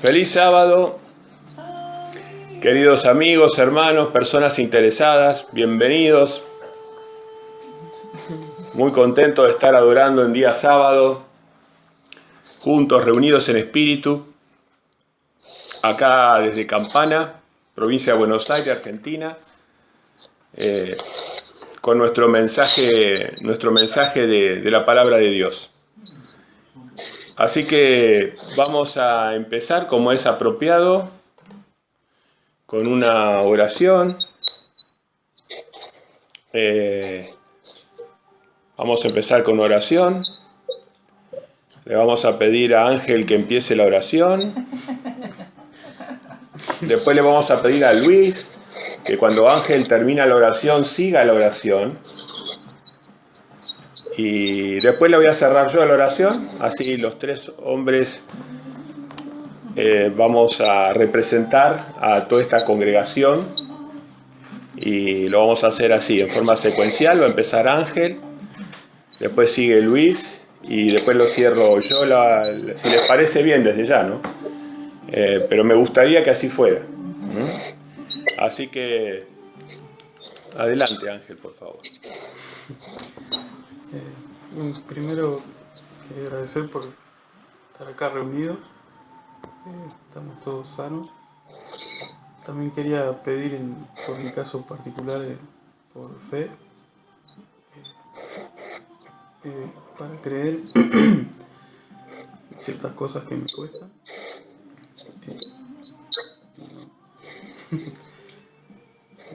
Feliz sábado, queridos amigos, hermanos, personas interesadas, bienvenidos. Muy contento de estar adorando en día sábado, juntos, reunidos en espíritu, acá desde Campana, provincia de Buenos Aires, Argentina, con nuestro mensaje de la palabra de Dios. Así que vamos a empezar como es apropiado, con una oración. Vamos a empezar con oración. Le vamos a pedir a Ángel que empiece la oración. Después le vamos a pedir a Luis que cuando Ángel termina la oración, siga la oración. Y después le voy a cerrar yo la oración. Así los tres hombres vamos a representar a toda esta congregación. Y lo vamos a hacer así, en forma secuencial. Va a empezar Ángel, después sigue Luis y después lo cierro yo, si les parece bien desde ya, ¿no? Pero me gustaría que así fuera. Así que, adelante Ángel, por favor. Primero quería agradecer por estar acá reunidos. Estamos todos sanos. También quería pedir, por mi caso particular, por fe, para creer ciertas cosas que me cuestan.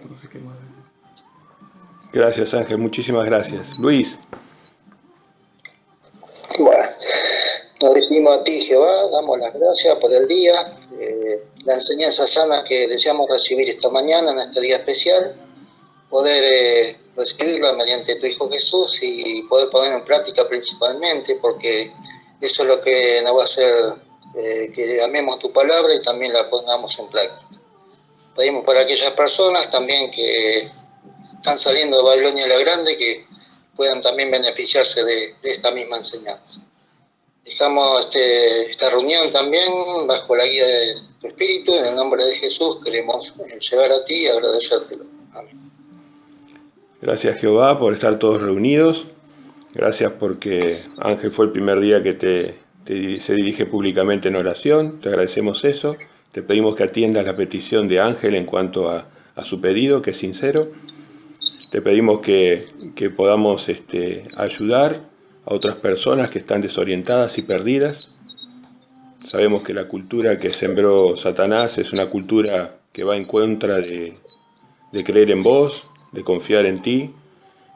No sé qué más decir. Gracias Ángel, muchísimas gracias. Luis. Bueno, nos dirigimos a ti, Jehová, damos las gracias por el día, la enseñanza sana que deseamos recibir esta mañana, en este día especial, poder recibirla mediante tu Hijo Jesús y poder poner en práctica principalmente, porque eso es lo que nos va a hacer que amemos tu palabra y también la pongamos en práctica. Pedimos por aquellas personas también que están saliendo de Babilonia la Grande, que puedan también beneficiarse de esta misma enseñanza. Dejamos esta reunión también bajo la guía de tu Espíritu. En el nombre de Jesús queremos llegar a ti y agradecértelo. Amén. Gracias Jehová por estar todos reunidos. Gracias porque Ángel fue el primer día que se dirige públicamente en oración. Te agradecemos eso. Te pedimos que atiendas la petición de Ángel en cuanto a su pedido, que es sincero. Te pedimos que podamos ayudar a otras personas que están desorientadas y perdidas. Sabemos que la cultura que sembró Satanás es una cultura que va en contra de creer en vos, de confiar en ti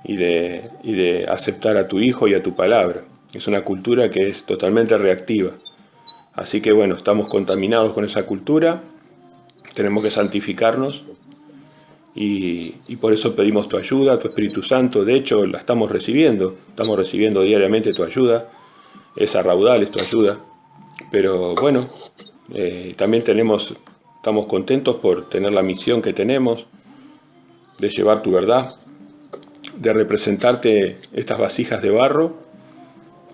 y de aceptar a tu Hijo y a tu palabra. Es una cultura que es totalmente reactiva. Así que bueno, estamos contaminados con esa cultura, tenemos que santificarnos. Y por eso pedimos tu ayuda, tu Espíritu Santo. De hecho, la estamos recibiendo diariamente tu ayuda. Es a raudales tu ayuda. Pero bueno, también estamos contentos por tener la misión que tenemos de llevar tu verdad, de representarte estas vasijas de barro,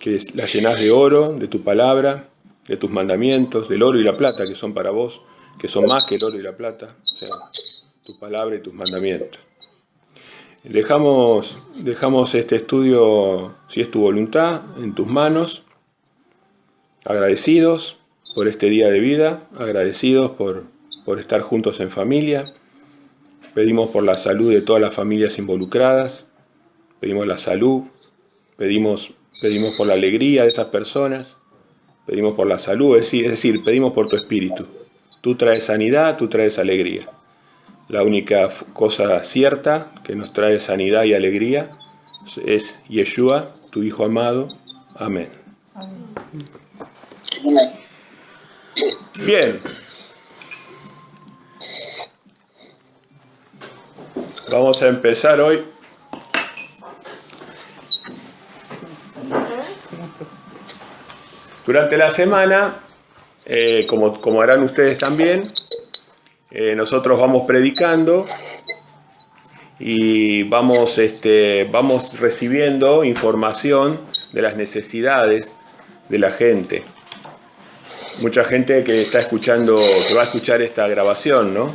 que las llenás de oro, de tu palabra, de tus mandamientos, del oro y la plata que son para vos, que son más que el oro y la plata. O sea, tu palabra y tus mandamientos. Dejamos este estudio, si es tu voluntad, en tus manos, agradecidos por este día de vida, agradecidos por estar juntos en familia. Pedimos por la salud de todas las familias involucradas, pedimos la salud, pedimos por la alegría de esas personas, pedimos por la salud, es decir, pedimos por tu espíritu. Tú traes sanidad, tú traes alegría. La única cosa cierta que nos trae sanidad y alegría es Yeshua, tu Hijo amado. Amén. Bien. Vamos a empezar hoy. Durante la semana, como harán ustedes también, nosotros vamos predicando y vamos recibiendo información de las necesidades de la gente. mucha gente que está escuchando, que va a escuchar esta grabación, ¿no?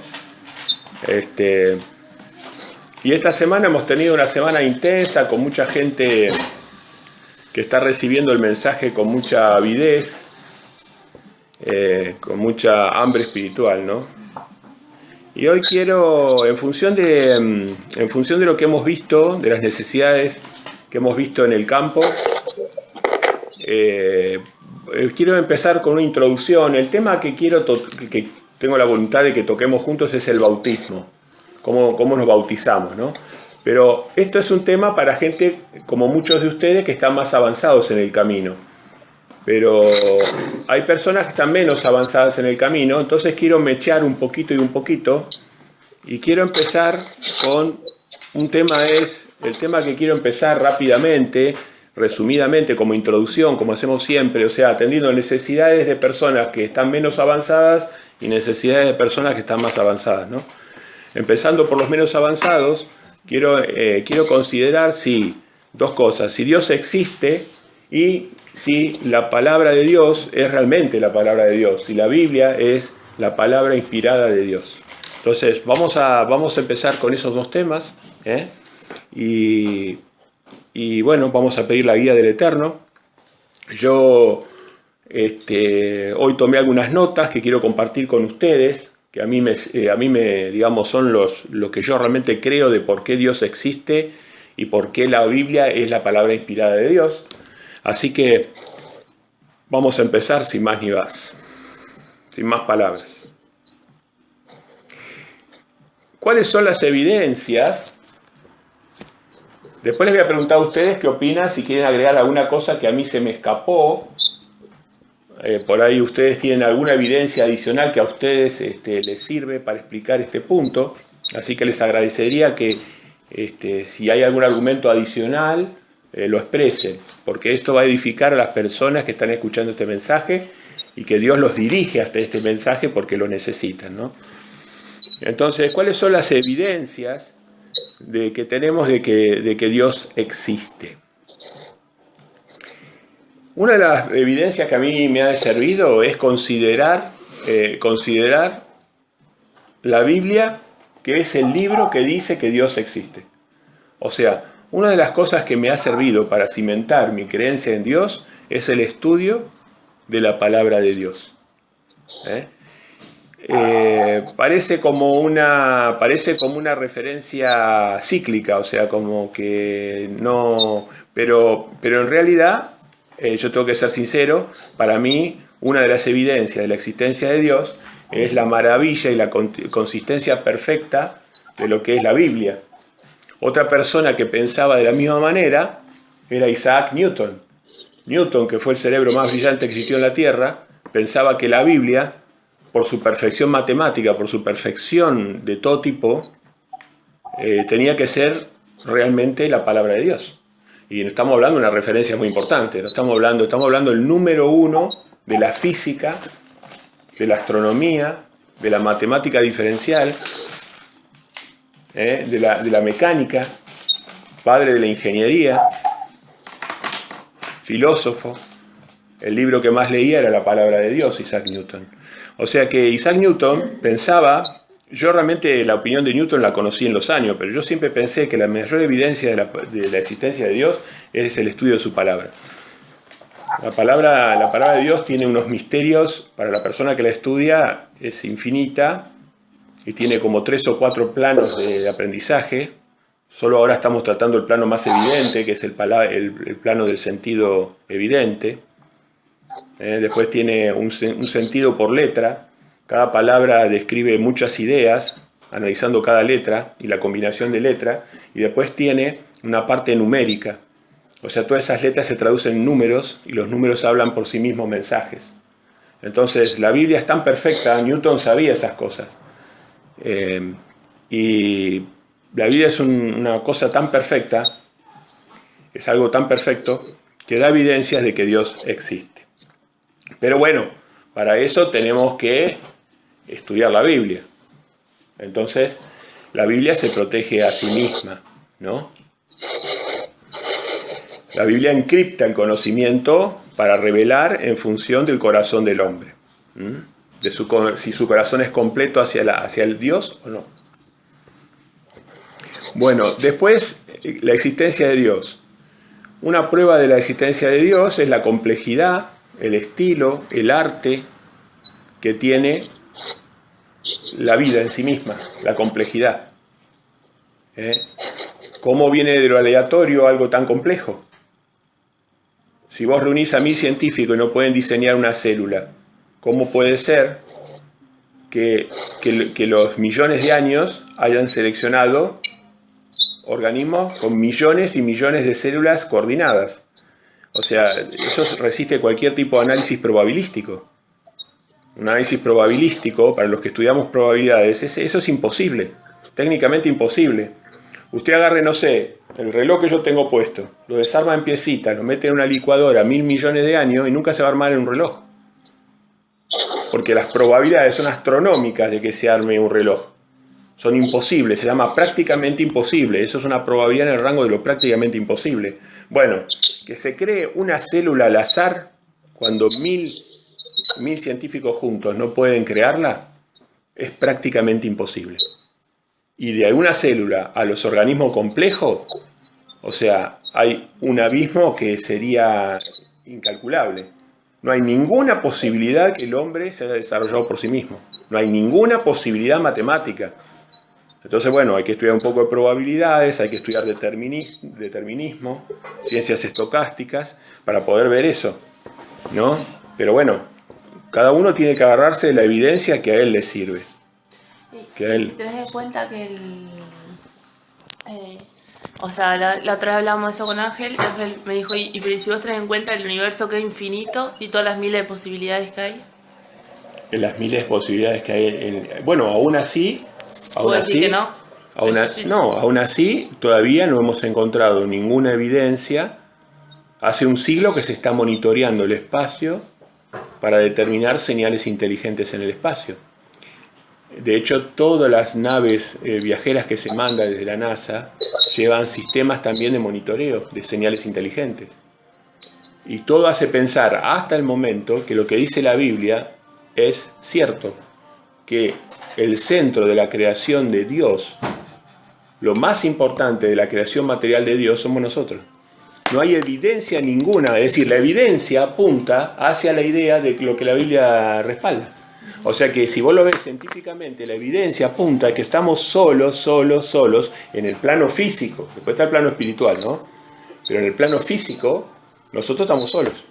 Y esta semana hemos tenido una semana intensa con mucha gente que está recibiendo el mensaje con mucha avidez, con mucha hambre espiritual, ¿no? Y hoy quiero, en función de lo que hemos visto, de las necesidades que hemos visto en el campo, quiero empezar con una introducción. El tema que que tengo la voluntad de que toquemos juntos es el bautismo, cómo nos bautizamos, ¿no? Pero esto es un tema para gente como muchos de ustedes que están más avanzados en el camino. Pero hay personas que están menos avanzadas en el camino, entonces quiero mechar un poquito y quiero empezar con un tema. El tema que quiero empezar rápidamente, resumidamente, como introducción, como hacemos siempre, o sea, atendiendo necesidades de personas que están menos avanzadas y necesidades de personas que están más avanzadas, ¿no? Empezando por los menos avanzados, quiero considerar dos cosas: si Dios existe y si la palabra de Dios es realmente la palabra de Dios, si la Biblia es la palabra inspirada de Dios. Entonces, vamos a empezar con esos dos temas, y bueno, vamos a pedir la guía del Eterno. Yo hoy tomé algunas notas que quiero compartir con ustedes, que a mí me digamos, son lo que yo realmente creo de por qué Dios existe y por qué la Biblia es la palabra inspirada de Dios. Así que vamos a empezar sin más ni más, sin más palabras. ¿Cuáles son las evidencias? Después les voy a preguntar a ustedes qué opinan, si quieren agregar alguna cosa que a mí se me escapó. Por ahí ustedes tienen alguna evidencia adicional que a ustedes les sirve para explicar este punto. Así que les agradecería que si hay algún argumento adicional, lo expresen, porque esto va a edificar a las personas que están escuchando este mensaje y que Dios los dirige hasta este mensaje porque lo necesitan, ¿no? Entonces, ¿cuáles son las evidencias que tenemos de que Dios existe? Una de las evidencias que a mí me ha servido es considerar la Biblia, que es el libro que dice que Dios existe. O sea, una de las cosas que me ha servido para cimentar mi creencia en Dios es el estudio de la palabra de Dios. Parece como una referencia cíclica, o sea, como que no... Pero en realidad, yo tengo que ser sincero, para mí una de las evidencias de la existencia de Dios es la maravilla y la consistencia perfecta de lo que es la Biblia. Otra persona que pensaba de la misma manera era Isaac Newton. Newton, que fue el cerebro más brillante que existió en la Tierra, pensaba que la Biblia, por su perfección matemática, por su perfección de todo tipo, tenía que ser realmente la palabra de Dios. Y estamos hablando de una referencia muy importante, ¿no? Estamos hablando del número uno de la física, de la astronomía, de la matemática diferencial, de la mecánica, padre de la ingeniería, filósofo. El libro que más leía era la palabra de Dios, Isaac Newton. O sea que Isaac Newton pensaba, yo realmente la opinión de Newton la conocí en los años, pero yo siempre pensé que la mayor evidencia de la existencia de Dios es el estudio de su palabra. La palabra de Dios tiene unos misterios, para la persona que la estudia es infinita, y tiene como 3 o 4 planos de aprendizaje. Solo ahora estamos tratando el plano más evidente, que es el plano del sentido evidente. Después tiene un sentido por letra. Cada palabra describe muchas ideas, analizando cada letra y la combinación de letra. Y después tiene una parte numérica. O sea, todas esas letras se traducen en números y los números hablan por sí mismos mensajes. Entonces, la Biblia es tan perfecta, Newton sabía esas cosas. Y la Biblia es una cosa tan perfecta, es algo tan perfecto, que da evidencias de que Dios existe. Pero bueno, para eso tenemos que estudiar la Biblia. Entonces, la Biblia se protege a sí misma, ¿no? La Biblia encripta el conocimiento para revelar en función del corazón del hombre. De si su corazón es completo hacia el Dios o no. Bueno, después, la existencia de Dios. Una prueba de la existencia de Dios es la complejidad, el estilo, el arte que tiene la vida en sí misma, la complejidad. ¿Cómo viene de lo aleatorio algo tan complejo? Si vos reunís a 1000 científicos y no pueden diseñar una célula, ¿cómo puede ser que los millones de años hayan seleccionado organismos con millones y millones de células coordinadas? O sea, eso resiste cualquier tipo de análisis probabilístico. Un análisis probabilístico, para los que estudiamos probabilidades, eso es imposible, técnicamente imposible. Usted agarre, no sé, el reloj que yo tengo puesto, lo desarma en piecitas, lo mete en una licuadora 1000 millones de años y nunca se va a armar en un reloj. Porque las probabilidades son astronómicas de que se arme un reloj. Son imposibles, se llama prácticamente imposible. Eso es una probabilidad en el rango de lo prácticamente imposible. Bueno, que se cree una célula al azar cuando 1000 científicos juntos no pueden crearla, es prácticamente imposible. Y de una célula a los organismos complejos, o sea, hay un abismo que sería incalculable. No hay ninguna posibilidad que el hombre se haya desarrollado por sí mismo. No hay ninguna posibilidad matemática. Entonces, bueno, hay que estudiar un poco de probabilidades, hay que estudiar determinismo, ciencias estocásticas, para poder ver eso, ¿no? Pero bueno, cada uno tiene que agarrarse de la evidencia que a él le sirve. Que a él... Si tenés en cuenta que o sea, la otra vez hablábamos de eso con Ángel, y Ángel me dijo, pero si vos tenés en cuenta el universo que es infinito y todas las miles de posibilidades que hay. En las miles de posibilidades que hay. Bueno, aún así... ¿Puedo decir que no? Aún así, todavía no hemos encontrado ninguna evidencia. Hace un siglo que se está monitoreando el espacio para determinar señales inteligentes en el espacio. De hecho, todas las naves viajeras que se mandan desde la NASA llevan sistemas también de monitoreo de señales inteligentes. Y todo hace pensar hasta el momento que lo que dice la Biblia es cierto, que el centro de la creación de Dios, lo más importante de la creación material de Dios, somos nosotros. No hay evidencia ninguna, es decir, la evidencia apunta hacia la idea de lo que la Biblia respalda. O sea que si vos lo ves científicamente, la evidencia apunta a que estamos solos en el plano físico. Después está el plano espiritual, ¿no? Pero en el plano físico, nosotros estamos solos.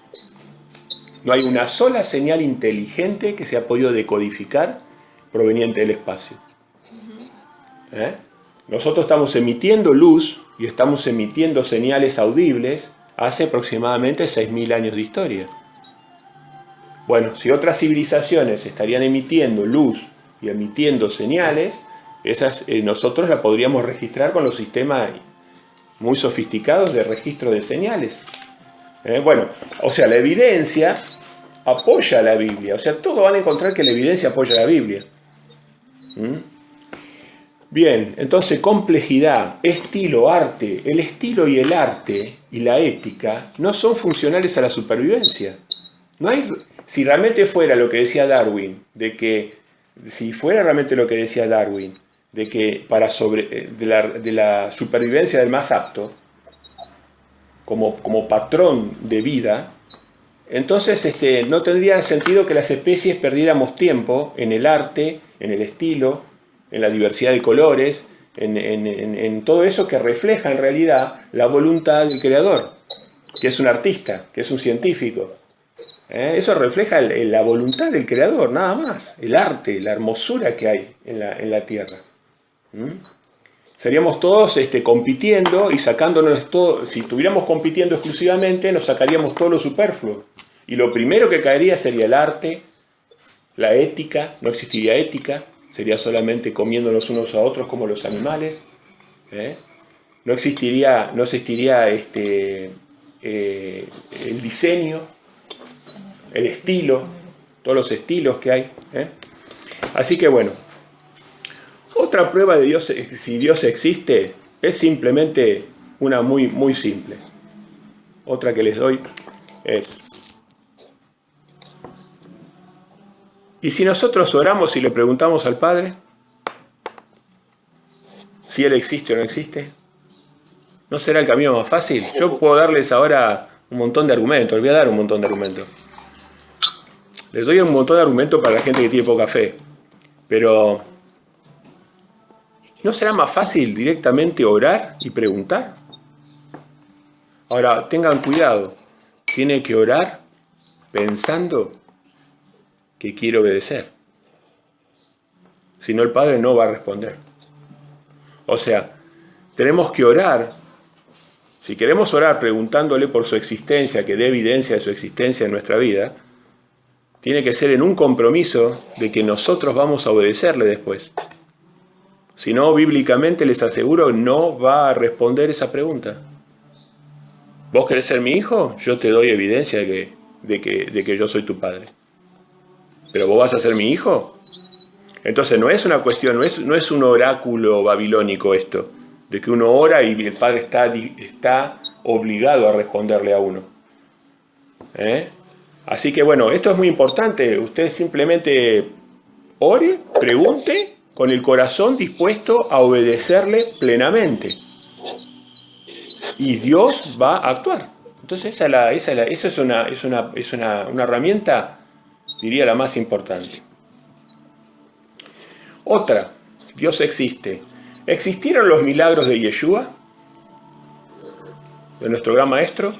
No hay una sola señal inteligente que se ha podido decodificar proveniente del espacio. Nosotros estamos emitiendo luz y estamos emitiendo señales audibles hace aproximadamente 6.000 años de historia. Bueno, si otras civilizaciones estarían emitiendo luz y emitiendo señales, esas nosotros las podríamos registrar con los sistemas muy sofisticados de registro de señales. Bueno, o sea, la evidencia apoya a la Biblia. O sea, todos van a encontrar que la evidencia apoya a la Biblia. Bien, entonces complejidad, estilo, arte. El estilo y el arte y la ética no son funcionales a la supervivencia. No hay, si realmente fuera lo que decía Darwin, de que de la supervivencia del más apto como patrón de vida, entonces no tendría sentido que las especies perdiéramos tiempo en el arte, en el estilo, en la diversidad de colores, en todo eso que refleja en realidad la voluntad del creador, que es un artista, que es un científico. Eso refleja la voluntad del creador, nada más. El arte, la hermosura que hay en la tierra. Seríamos todos compitiendo y sacándonos todo. Si estuviéramos compitiendo exclusivamente, nos sacaríamos todo lo superfluo. Y lo primero que caería sería el arte, la ética, no existiría ética, sería solamente comiéndonos unos a otros como los animales. No existiría el diseño, el estilo, todos los estilos que hay. Así que bueno, otra prueba de Dios, si Dios existe, es simplemente una muy, muy simple. Otra que les doy es: ¿Y si nosotros oramos y le preguntamos al Padre si Él existe o no existe? ¿No será el camino más fácil? Yo puedo darles ahora un montón de argumentos, les voy a dar un montón de argumentos. Les doy un montón de argumentos para la gente que tiene poca fe. Pero, ¿no será más fácil directamente orar y preguntar? Ahora, tengan cuidado. Tiene que orar pensando que quiere obedecer. Si no, el Padre no va a responder. O sea, tenemos que orar. Si queremos orar preguntándole por su existencia, que dé evidencia de su existencia en nuestra vida, tiene que ser en un compromiso de que nosotros vamos a obedecerle después. Si no, bíblicamente les aseguro, no va a responder esa pregunta. ¿Vos querés ser mi hijo? Yo te doy evidencia de que yo soy tu padre. ¿Pero vos vas a ser mi hijo? Entonces no es una cuestión, no es un oráculo babilónico esto, de que uno ora y el Padre está obligado a responderle a uno. Así que bueno, esto es muy importante. Usted simplemente ore, pregunte, con el corazón dispuesto a obedecerle plenamente. Y Dios va a actuar. Entonces esa es una herramienta, diría, la más importante. Otra, Dios existe. ¿Existieron los milagros de Yeshua? De nuestro gran maestro.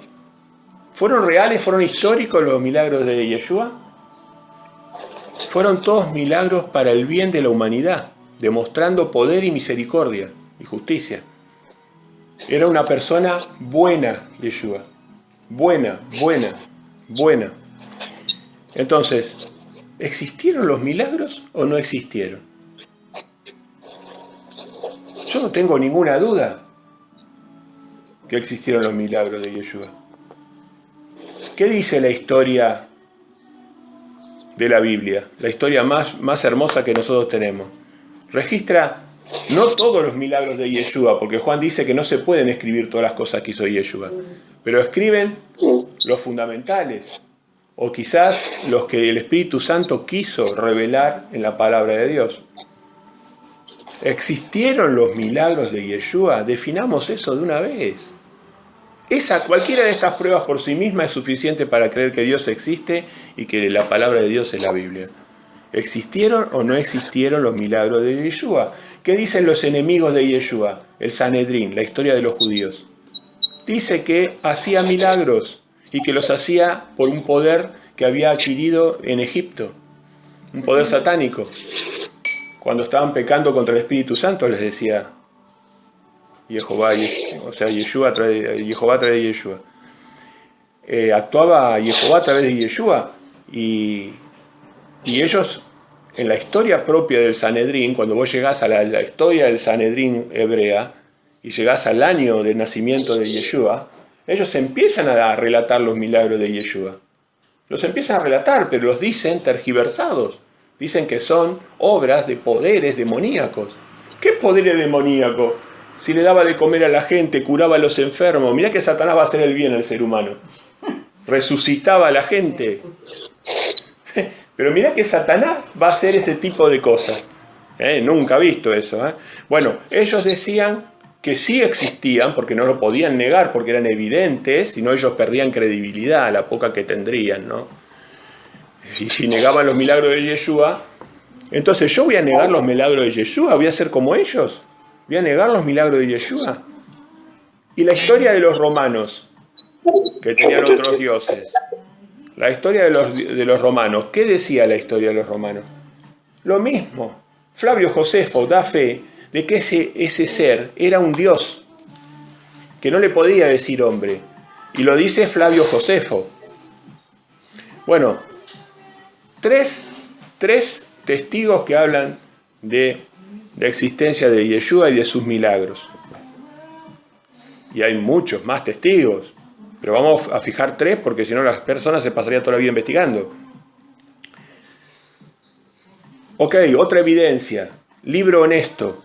¿Fueron reales, fueron históricos los milagros de Yeshua? Fueron todos milagros para el bien de la humanidad, demostrando poder y misericordia y justicia. Era una persona buena, Yeshua. Buena. Entonces, ¿existieron los milagros o no existieron? Yo no tengo ninguna duda que existieron los milagros de Yeshua. ¿Qué dice la historia de la Biblia? La historia más hermosa que nosotros tenemos. Registra no todos los milagros de Yeshua, porque Juan dice que no se pueden escribir todas las cosas que hizo Yeshua, pero escriben los fundamentales, o quizás los que el Espíritu Santo quiso revelar en la palabra de Dios. ¿Existieron los milagros de Yeshua? Definamos eso de una vez. Cualquiera de estas pruebas por sí misma es suficiente para creer que Dios existe y que la palabra de Dios es la Biblia. ¿Existieron o no existieron los milagros de Yeshua? ¿Qué dicen los enemigos de Yeshua? El Sanedrín, la historia de los judíos. Dice que hacía milagros y que los hacía por un poder que había adquirido en Egipto, un poder satánico. Cuando estaban pecando contra el Espíritu Santo les decía Jehová, o sea, Jehová a través de Yeshua. Actuaba Jehová a través de Yeshua y ellos, en la historia propia del Sanedrín, cuando vos llegás a la historia del Sanedrín hebrea y llegás al año del nacimiento de Yeshua, ellos empiezan a relatar los milagros de Yeshua. Los empiezan a relatar, pero los dicen tergiversados. Dicen que son obras de poderes demoníacos. ¿Qué poderes demoníacos? Si le daba de comer a la gente, curaba a los enfermos. Mirá que Satanás va a hacer el bien al ser humano. Resucitaba a la gente. Pero mirá que Satanás va a hacer ese tipo de cosas. Nunca he visto eso. Bueno, ellos decían que sí existían, porque no lo podían negar, porque eran evidentes, si no ellos perdían credibilidad, la poca que tendrían, ¿no? Si negaban los milagros de Yeshua, entonces yo voy a negar los milagros de Yeshua, voy a ser como ellos. Voy a negar los milagros de Yeshua. Y la historia de los romanos, que tenían otros dioses. La historia de los romanos. ¿Qué decía la historia de los romanos? Lo mismo. Flavio Josefo da fe de que ese ser era un dios, que no le podía decir hombre. Y lo dice Flavio Josefo. Bueno, tres testigos que hablan de la existencia de Yeshua y de sus milagros. Y hay muchos más testigos, pero vamos a fijar tres porque si no las personas se pasarían toda la vida investigando. Ok, otra evidencia, libro honesto.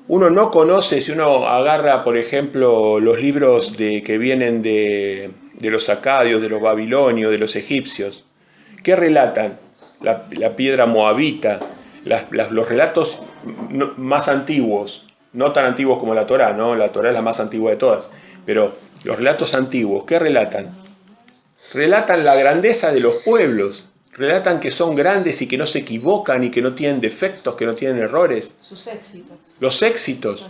Uno no conoce, si uno agarra, por ejemplo, los libros que vienen de los acadios, de los babilonios, de los egipcios, ¿qué relatan? la piedra moabita, los relatos más antiguos, no tan antiguos como la Torá, ¿no? La Torá es la más antigua de todas, pero los relatos antiguos, ¿qué relatan? Relatan la grandeza de los pueblos, relatan que son grandes y que no se equivocan y que no tienen defectos, que no tienen errores. Sus éxitos. Los éxitos.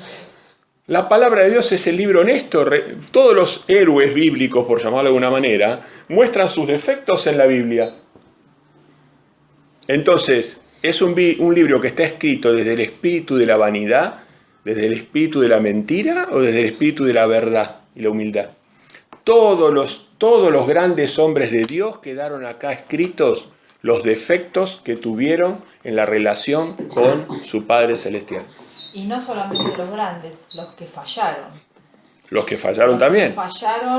La palabra de Dios es el libro honesto. Todos los héroes bíblicos, por llamarlo de alguna manera, muestran sus defectos en la Biblia. Entonces, ¿es un libro que está escrito desde el espíritu de la vanidad, desde el espíritu de la mentira o desde el espíritu de la verdad y la humildad? Todos los grandes hombres de Dios quedaron acá escritos los defectos que tuvieron en la relación con su Padre Celestial. Y no solamente los grandes, los que fallaron. Los que fallaron también.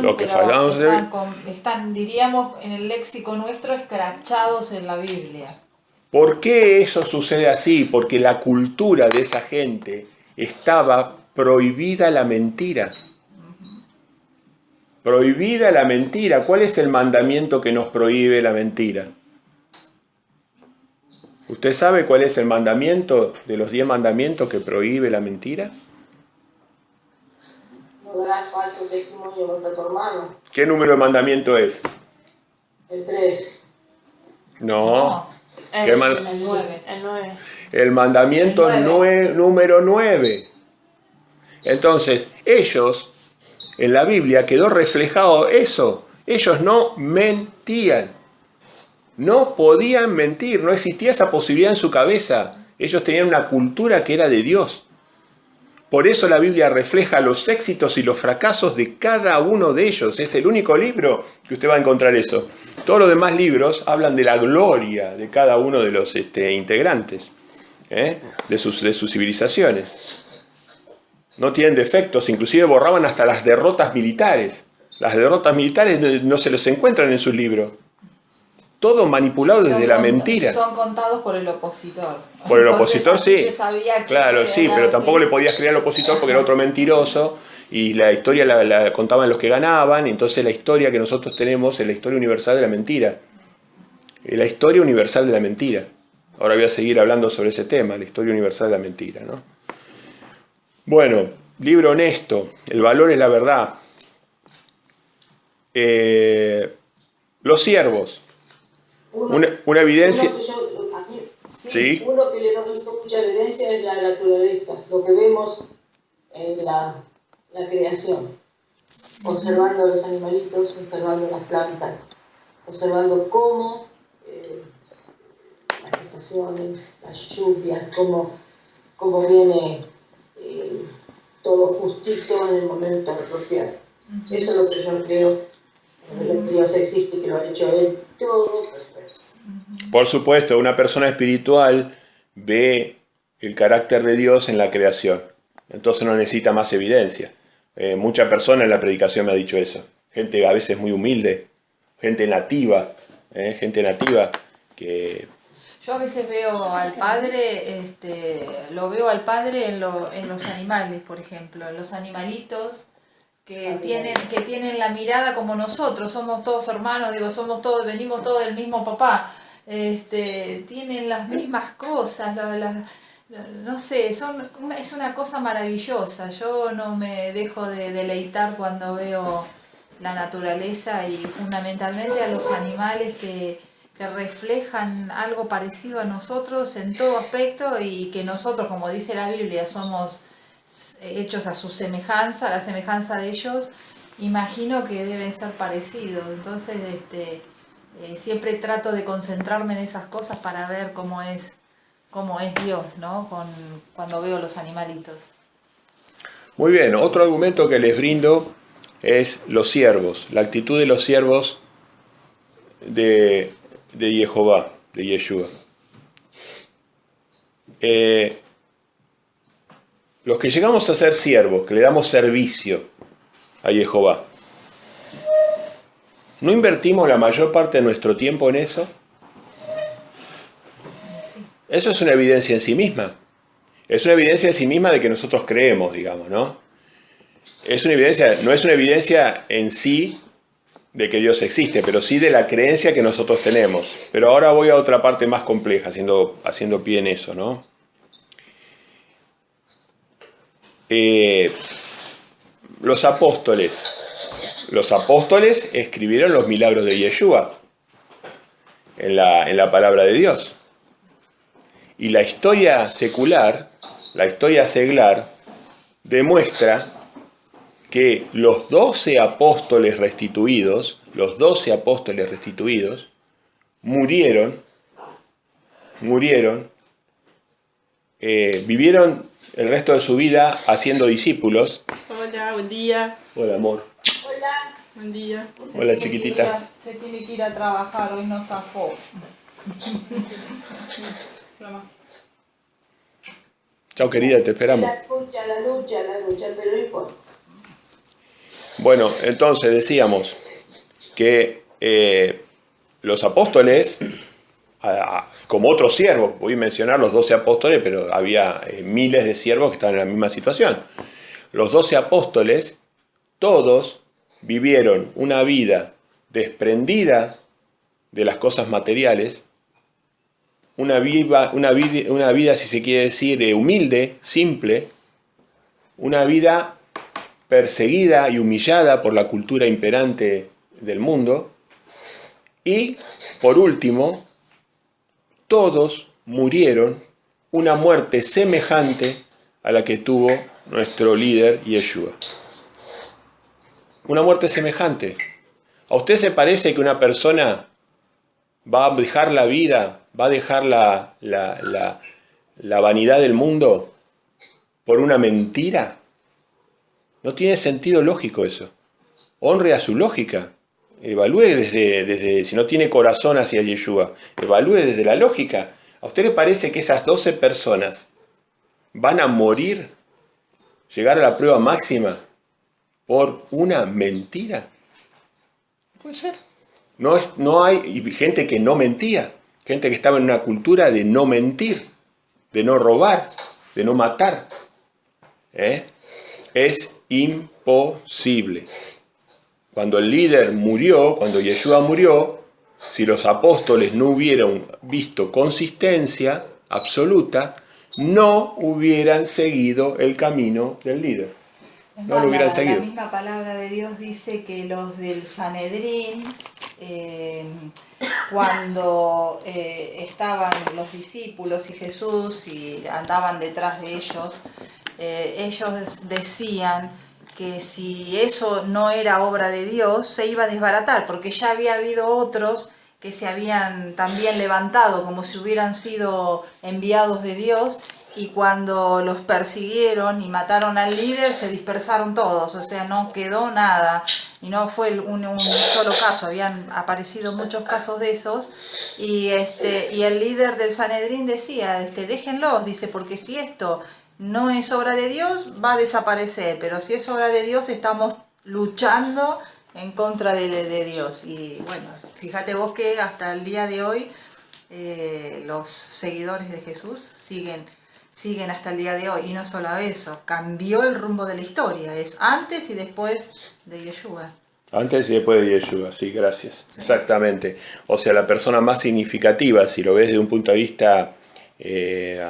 Los que fallaron están, diríamos, en el léxico nuestro, escrachados en la Biblia. ¿Por qué eso sucede así? Porque la cultura de esa gente estaba prohibida la mentira. Prohibida la mentira. ¿Cuál es el mandamiento que nos prohíbe la mentira? ¿Usted sabe cuál es el mandamiento de los 10 mandamientos que prohíbe la mentira? No darás falso testimonio contra tu hermano. ¿Qué número de mandamiento es? El 3. No. El 9. El mandamiento número 9. Entonces, ellos, en la Biblia quedó reflejado eso. Ellos no mentían. No podían mentir, no existía esa posibilidad en su cabeza. Ellos tenían una cultura que era de Dios. Por eso la Biblia refleja los éxitos y los fracasos de cada uno de ellos. Es el único libro que usted va a encontrar eso. Todos los demás libros hablan de la gloria de cada uno de los integrantes, de sus civilizaciones. No tienen defectos, inclusive borraban hasta las derrotas militares. Las derrotas militares no se los encuentran en sus libros. Todo manipulado desde la mentira. Son contados por el opositor. Por el opositor, sí. Claro, sí, pero tampoco le podías creer al opositor porque era otro mentiroso y la historia la contaban los que ganaban. Entonces la historia que nosotros tenemos es la historia universal de la mentira. La historia universal de la mentira. Ahora voy a seguir hablando sobre ese tema, la historia universal de la mentira, ¿no? Bueno, libro honesto, el valor es la verdad. Los siervos. Una evidencia. Uno que le da mucha evidencia es la naturaleza, lo que vemos en la creación, observando los animalitos, observando las plantas, observando cómo las estaciones, las lluvias, cómo viene todo justito en el momento apropiado. Eso es lo que yo creo, que Dios existe, que lo ha hecho Él todo perfecto. Por supuesto, una persona espiritual ve el carácter de Dios en la creación. Entonces no necesita más evidencia. Muchas personas en la predicación me ha dicho eso. Gente a veces muy humilde, gente nativa que... Yo a veces veo al Padre, lo veo al Padre en los animales, por ejemplo, en los animalitos que tienen la mirada como nosotros, somos todos hermanos, venimos todos del mismo papá, tienen las mismas cosas, no sé, es una cosa maravillosa. Yo no me dejo de deleitar cuando veo la naturaleza y fundamentalmente a los animales que reflejan algo parecido a nosotros en todo aspecto y que nosotros, como dice la Biblia, somos hechos a su semejanza, a la semejanza de ellos. Imagino que deben ser parecidos. Entonces siempre trato de concentrarme en esas cosas para ver cómo es Dios, ¿no? Cuando veo los animalitos. Muy bien, otro argumento que les brindo es los siervos, la actitud de los siervos de Jehová, de Yeshua. Los que llegamos a ser siervos, que le damos servicio a Jehová, ¿no invertimos la mayor parte de nuestro tiempo en eso? Eso es una evidencia en sí misma. Es una evidencia en sí misma de que nosotros creemos, digamos, ¿no? No es una evidencia en sí de que Dios existe, pero sí de la creencia que nosotros tenemos. Pero ahora voy a otra parte más compleja, haciendo pie en eso, ¿no? Los apóstoles escribieron los milagros de Yeshua en la palabra de Dios. Y la historia secular, la historia seglar, demuestra que los 12 apóstoles restituidos, murieron, vivieron el resto de su vida haciendo discípulos. Hola, buen día. Hola, amor. Hola. Buen día. Hola, chiquitita. Se tiene que ir a trabajar, hoy no zafó. Chao, querida, te esperamos. La lucha, pero no importa. Bueno, entonces decíamos que los apóstoles, como otros siervos, voy a mencionar los 12 apóstoles, pero había miles de siervos que estaban en la misma situación. Los 12 apóstoles, todos vivieron una vida desprendida de las cosas materiales, una vida, si se quiere decir, humilde, simple, una vida perseguida y humillada por la cultura imperante del mundo, y, por último, todos murieron una muerte semejante a la que tuvo nuestro líder Yeshua. Una muerte semejante. ¿A usted se parece que una persona va a dejar la vida, va a dejar la vanidad del mundo por una mentira? No tiene sentido lógico eso. Honre a su lógica. Evalúe desde si no tiene corazón hacia Yeshua, evalúe desde la lógica. ¿A usted le parece que esas 12 personas van a morir, llegar a la prueba máxima por una mentira? No puede ser. No hay gente que no mentía, gente que estaba en una cultura de no mentir, de no robar, de no matar. Es imposible. Cuando el líder murió, cuando Yeshua murió, si los apóstoles no hubieran visto consistencia absoluta, no hubieran seguido el camino del líder. No lo hubieran seguido. La misma palabra de Dios dice que los del Sanedrín, cuando estaban los discípulos y Jesús y andaban detrás de ellos, ellos decían que si eso no era obra de Dios, se iba a desbaratar, porque ya había habido otros que se habían también levantado como si hubieran sido enviados de Dios, y cuando los persiguieron y mataron al líder, se dispersaron todos, o sea, no quedó nada, y no fue un solo caso, habían aparecido muchos casos de esos, y el líder del Sanedrín decía, déjenlos, dice, porque si esto no es obra de Dios, va a desaparecer, pero si es obra de Dios, estamos luchando en contra de Dios. Y bueno, fíjate vos que hasta el día de hoy los seguidores de Jesús siguen hasta el día de hoy. Y no solo eso, cambió el rumbo de la historia, es antes y después de Yeshua. Antes y después de Yeshua, sí, gracias. Sí. Exactamente. O sea, la persona más significativa, si lo ves desde un punto de vista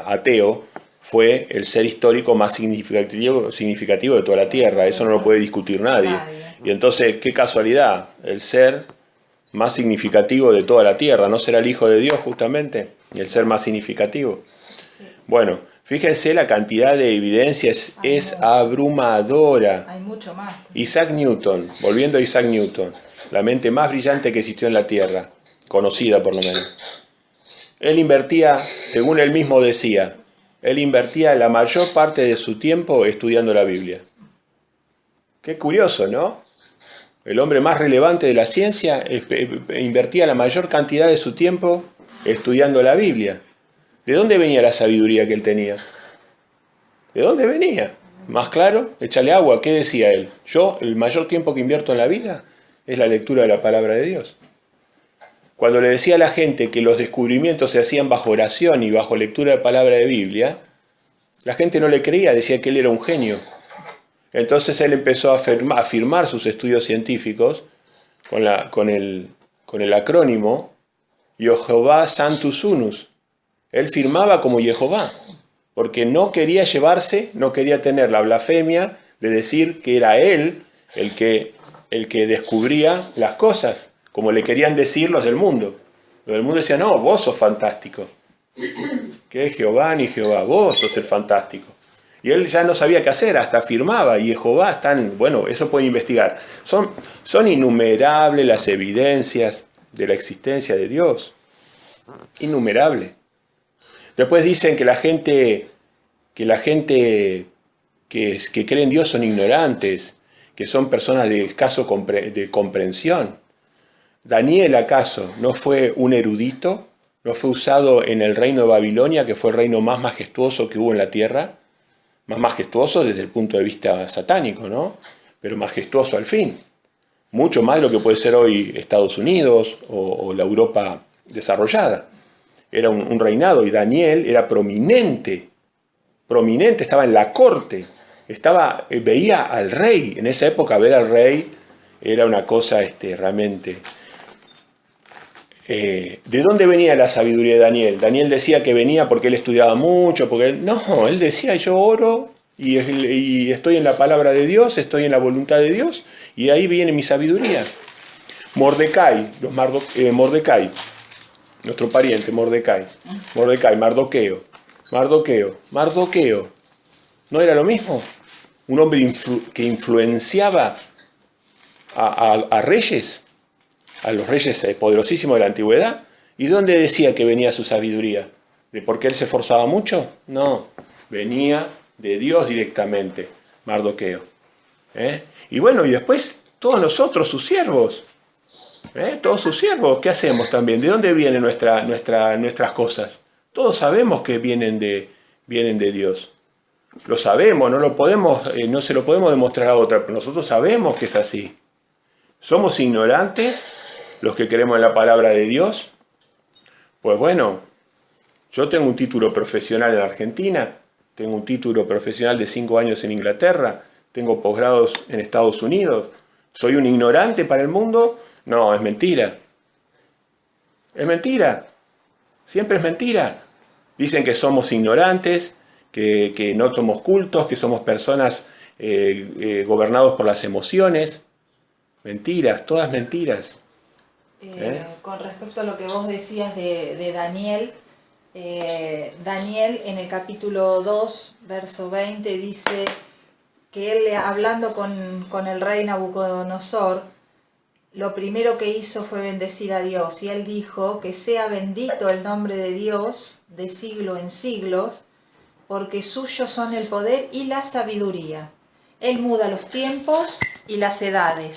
ateo, fue el ser histórico más significativo de toda la tierra. Eso no lo puede discutir nadie. Y entonces, qué casualidad, el ser más significativo de toda la tierra, ¿no será el Hijo de Dios justamente? El ser más significativo. Bueno, fíjense, la cantidad de evidencias es abrumadora. Hay mucho más. Isaac Newton, volviendo a Isaac Newton, la mente más brillante que existió en la tierra, conocida por lo menos. Él invertía, según él mismo decía, la mayor parte de su tiempo estudiando la Biblia. Qué curioso, ¿no? El hombre más relevante de la ciencia invertía la mayor cantidad de su tiempo estudiando la Biblia. ¿De dónde venía la sabiduría que él tenía? ¿De dónde venía? Más claro, échale agua. ¿Qué decía él? Yo, el mayor tiempo que invierto en la vida es la lectura de la palabra de Dios. Cuando le decía a la gente que los descubrimientos se hacían bajo oración y bajo lectura de palabra de Biblia, la gente no le creía, decía que él era un genio. Entonces él empezó a afirmar sus estudios científicos con el acrónimo Jehová Sanctus Unus. Él firmaba como Jehová, porque no quería no quería tener la blasfemia de decir que era él el que descubría las cosas, como le querían decir los del mundo. Los del mundo decían, no, vos sos fantástico. ¿Qué es Jehová ni Jehová? Vos sos el fantástico. Y él ya no sabía qué hacer, hasta firmaba, y Jehová están, bueno, eso pueden investigar. Son innumerables las evidencias de la existencia de Dios. Innumerables. Después dicen que la gente que cree en Dios son ignorantes, que son personas de escaso de comprensión. ¿Daniel acaso no fue un erudito? ¿No fue usado en el reino de Babilonia, que fue el reino más majestuoso que hubo en la tierra? Más majestuoso desde el punto de vista satánico, ¿no? Pero majestuoso al fin. Mucho más de lo que puede ser hoy Estados Unidos o la Europa desarrollada. Era un reinado y Daniel era prominente, estaba en la corte, veía al rey. En esa época ver al rey era una cosa realmente... ¿De dónde venía la sabiduría de Daniel? Daniel decía que venía porque él estudiaba mucho, no, él decía, yo oro y estoy en la palabra de Dios, estoy en la voluntad de Dios, y ahí viene mi sabiduría. Mordecai, nuestro pariente, Mardoqueo. ¿No era lo mismo? Un hombre que influenciaba a reyes, a los reyes poderosísimos de la antigüedad. ¿Y dónde decía que venía su sabiduría? ¿De por qué él se esforzaba mucho? No, venía de Dios directamente, Mardoqueo. Y bueno, y después todos nosotros, sus siervos. Todos sus siervos, ¿qué hacemos también? ¿De dónde vienen nuestras cosas? Todos sabemos que vienen de Dios. Lo sabemos, no se lo podemos demostrar a otra, pero nosotros sabemos que es así. ¿Somos ignorantes los que creemos en la palabra de Dios? Pues bueno, yo tengo un título profesional en Argentina, tengo un título profesional de 5 años en Inglaterra, tengo posgrados en Estados Unidos. ¿Soy un ignorante para el mundo? No, es mentira. Es mentira. Siempre es mentira. Dicen que somos ignorantes, que no somos cultos, que somos personas gobernados por las emociones. Mentiras, todas mentiras. Con respecto a lo que vos decías de Daniel, Daniel en el capítulo 2, verso 20, dice que él, hablando con el rey Nabucodonosor, lo primero que hizo fue bendecir a Dios, y él dijo que sea bendito el nombre de Dios de siglo en siglos, porque suyos son el poder y la sabiduría. Él muda los tiempos y las edades,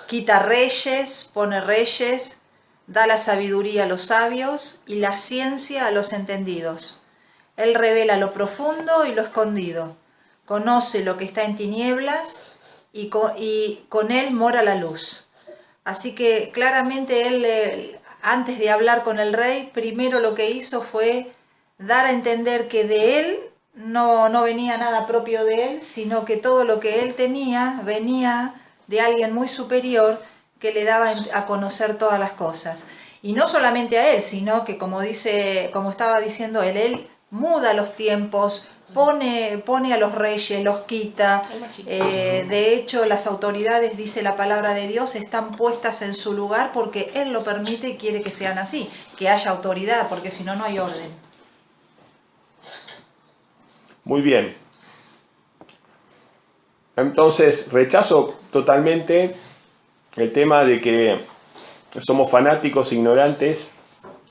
quita reyes, pone reyes, da la sabiduría a los sabios y la ciencia a los entendidos. Él revela lo profundo y lo escondido, conoce lo que está en tinieblas y con él mora la luz. Así que claramente él, antes de hablar con el rey, primero lo que hizo fue dar a entender que de él no venía nada propio de él, sino que todo lo que él tenía venía de alguien muy superior que le daba a conocer todas las cosas. Y no solamente a él, sino que como estaba diciendo él muda los tiempos, pone a los reyes, los quita. De hecho, las autoridades, dice la palabra de Dios, están puestas en su lugar porque Él lo permite y quiere que sean así, que haya autoridad, porque si no, no hay orden. Muy bien. Entonces, rechazo totalmente el tema de que somos fanáticos, ignorantes.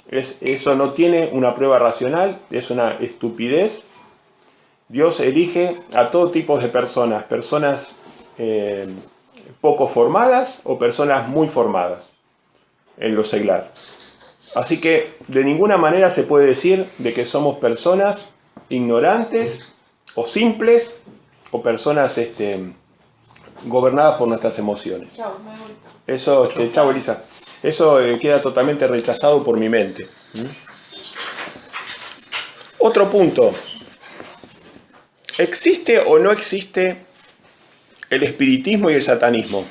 Eso no tiene una prueba racional, es una estupidez. Dios elige a todo tipo de personas poco formadas o personas muy formadas en lo seglar. Así que de ninguna manera se puede decir de que somos personas ignorantes o simples o personas gobernadas por nuestras emociones. Eso, chao Elisa. Eso queda totalmente rechazado por mi mente. Otro punto. ¿Existe o no existe el espiritismo y el satanismo?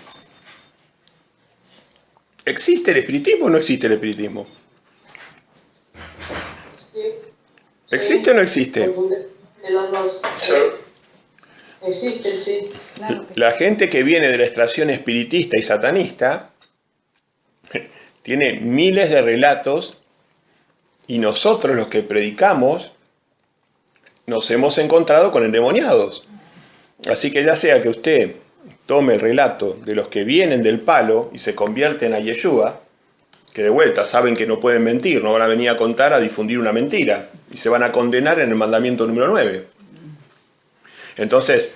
¿existe el espiritismo o no existe el espiritismo? ¿Existe o no existe? De los dos. Existe, sí. La gente que viene de la extracción espiritista y satanista tiene miles de relatos y nosotros los que predicamos nos hemos encontrado con endemoniados. Así que ya sea que usted tome el relato de los que vienen del palo y se convierten a Yeshua, que de vuelta saben que no pueden mentir, no van a venir a contar, a difundir una mentira, y se van a condenar en el mandamiento número 9. Entonces,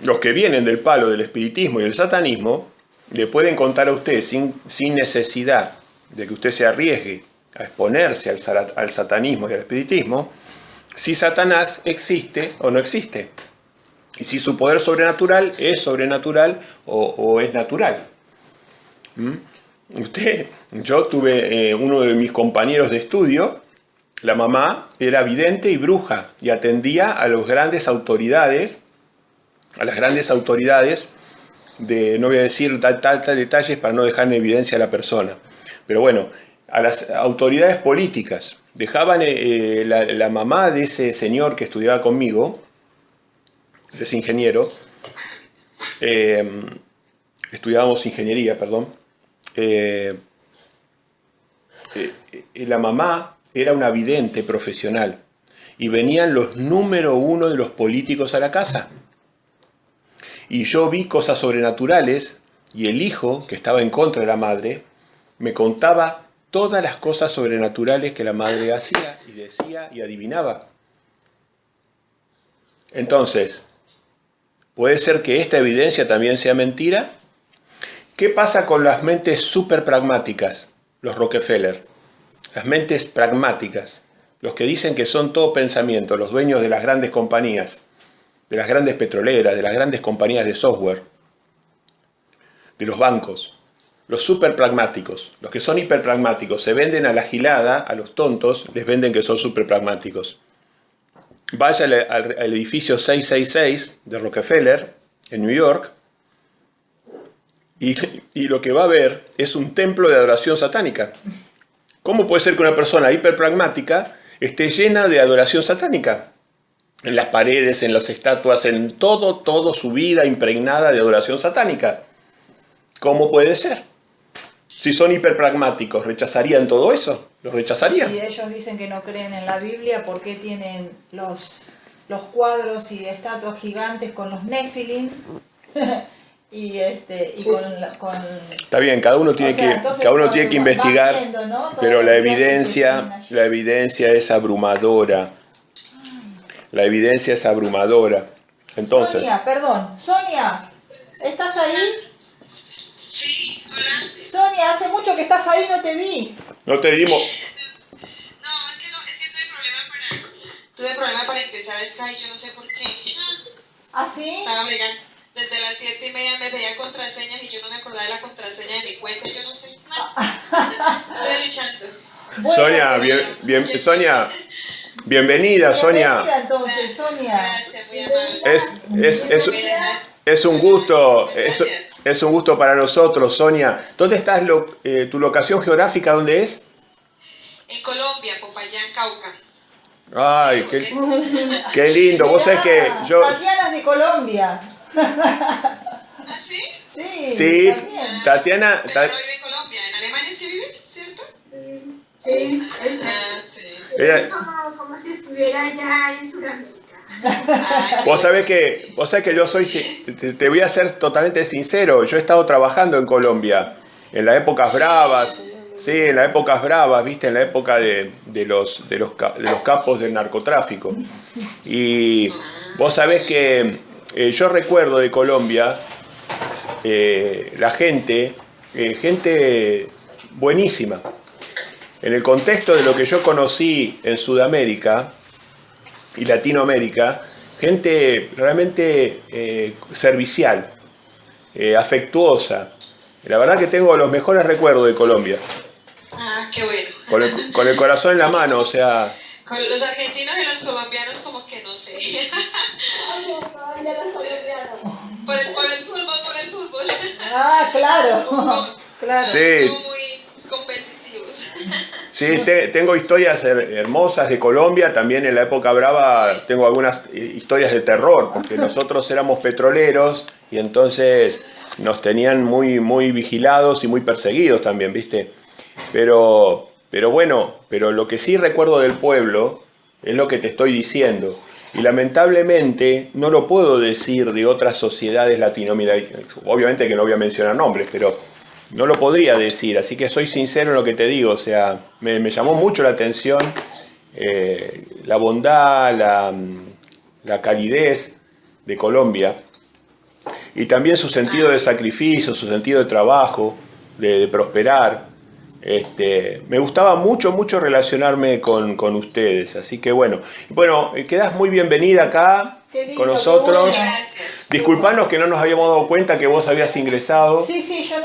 los que vienen del palo del espiritismo y el satanismo, le pueden contar a usted sin necesidad de que usted se arriesgue a exponerse al satanismo y al espiritismo, si Satanás existe o no existe. Y si su poder sobrenatural o es natural. Yo tuve uno de mis compañeros de estudio, la mamá era vidente y bruja y atendía a las grandes autoridades de, no voy a decir detalles para no dejar en evidencia a la persona, pero bueno, a las autoridades políticas. Dejaban la mamá de ese señor que estudiaba conmigo, de ese ingeniero, estudiábamos ingeniería, perdón. La mamá era una vidente profesional y venían los número 1 de los políticos a la casa. Y yo vi cosas sobrenaturales y el hijo, que estaba en contra de la madre, me contaba todas las cosas sobrenaturales que la madre hacía y decía y adivinaba. Entonces, ¿puede ser que esta evidencia también sea mentira? ¿Qué pasa con las mentes súper pragmáticas? Los Rockefeller. Las mentes pragmáticas. Los que dicen que son todo pensamiento, los dueños de las grandes compañías, de las grandes petroleras, de las grandes compañías de software, de los bancos. Los súper pragmáticos. Los que son hiperpragmáticos se venden a la gilada, a los tontos, les venden que son súper pragmáticos. Vaya al edificio 666 de Rockefeller, en New York, y lo que va a ver es un templo de adoración satánica. ¿Cómo puede ser que una persona hiperpragmática esté llena de adoración satánica? En las paredes, en las estatuas, en todo su vida impregnada de adoración satánica. ¿Cómo puede ser? Si son hiperpragmáticos, ¿rechazarían todo eso? ¿Los rechazarían? Si ellos dicen que no creen en la Biblia, ¿por qué tienen los cuadros y estatuas gigantes con los Nefilim? y con... Está bien, cada uno tiene que investigar, viendo, ¿no? Pero la evidencia es abrumadora. La evidencia es abrumadora. Entonces, Sonia, ¿estás ahí? Sí, hola. Sonia, hace mucho que estás ahí, no te vi. No te vimos. No, es que tuve problema para ingresar a Skype, yo no sé por qué. ¿Ah, sí? Estaba bregando. Desde las 7:30 me pedían contraseñas y yo no me acordaba de la contraseña de mi cuenta, yo no sé. Estoy luchando. Bueno, Sonia, Sonia, bienvenida, Sonia. Bienvenida entonces, Sonia. Gracias, muy amable. Es un gusto, es un gusto para nosotros, Sonia. ¿Dónde estás? ¿Tu locación geográfica dónde es? En Colombia, Popayán, Cauca. Ay, qué lindo. Vos sabés que yo... Tatiana es de Colombia. ¿Ah, sí? Sí, también. Tatiana... Pero no vive en Colombia, ¿en Alemania sí vives, cierto? Sí, Ella... como si estuviera allá en Sudamérica. Vos sabés que yo soy... Te voy a ser totalmente sincero. Yo he estado trabajando en Colombia, en las épocas bravas. Sí, en las épocas bravas, ¿viste? En la época de los capos del narcotráfico. Y vos sabés que yo recuerdo de Colombia la gente buenísima. En el contexto de lo que yo conocí en Sudamérica y Latinoamérica, gente realmente servicial, afectuosa. La verdad que tengo los mejores recuerdos de Colombia. Ah, qué bueno. Con el corazón en la mano, o sea... Con los argentinos y los colombianos como que no sé. Por el fútbol. Ah, claro. Claro. Sí. Somos muy competitivos. Sí, tengo historias hermosas de Colombia, también en la época brava tengo algunas historias de terror, porque nosotros éramos petroleros y entonces nos tenían muy, muy vigilados y muy perseguidos también, ¿viste? Pero bueno, pero lo que sí recuerdo del pueblo es lo que te estoy diciendo. Y lamentablemente no lo puedo decir de otras sociedades latinoamericanas. Obviamente que no voy a mencionar nombres, pero no lo podría decir. Así que soy sincero en lo que te digo. O sea, me llamó mucho la atención la bondad, la calidez de Colombia. Y también su sentido de sacrificio, su sentido de trabajo, de prosperar. Me gustaba mucho relacionarme con ustedes, así que bueno, quedás muy bienvenida acá con nosotros. Disculpanos que no nos habíamos dado cuenta que vos habías ingresado. Sí, yo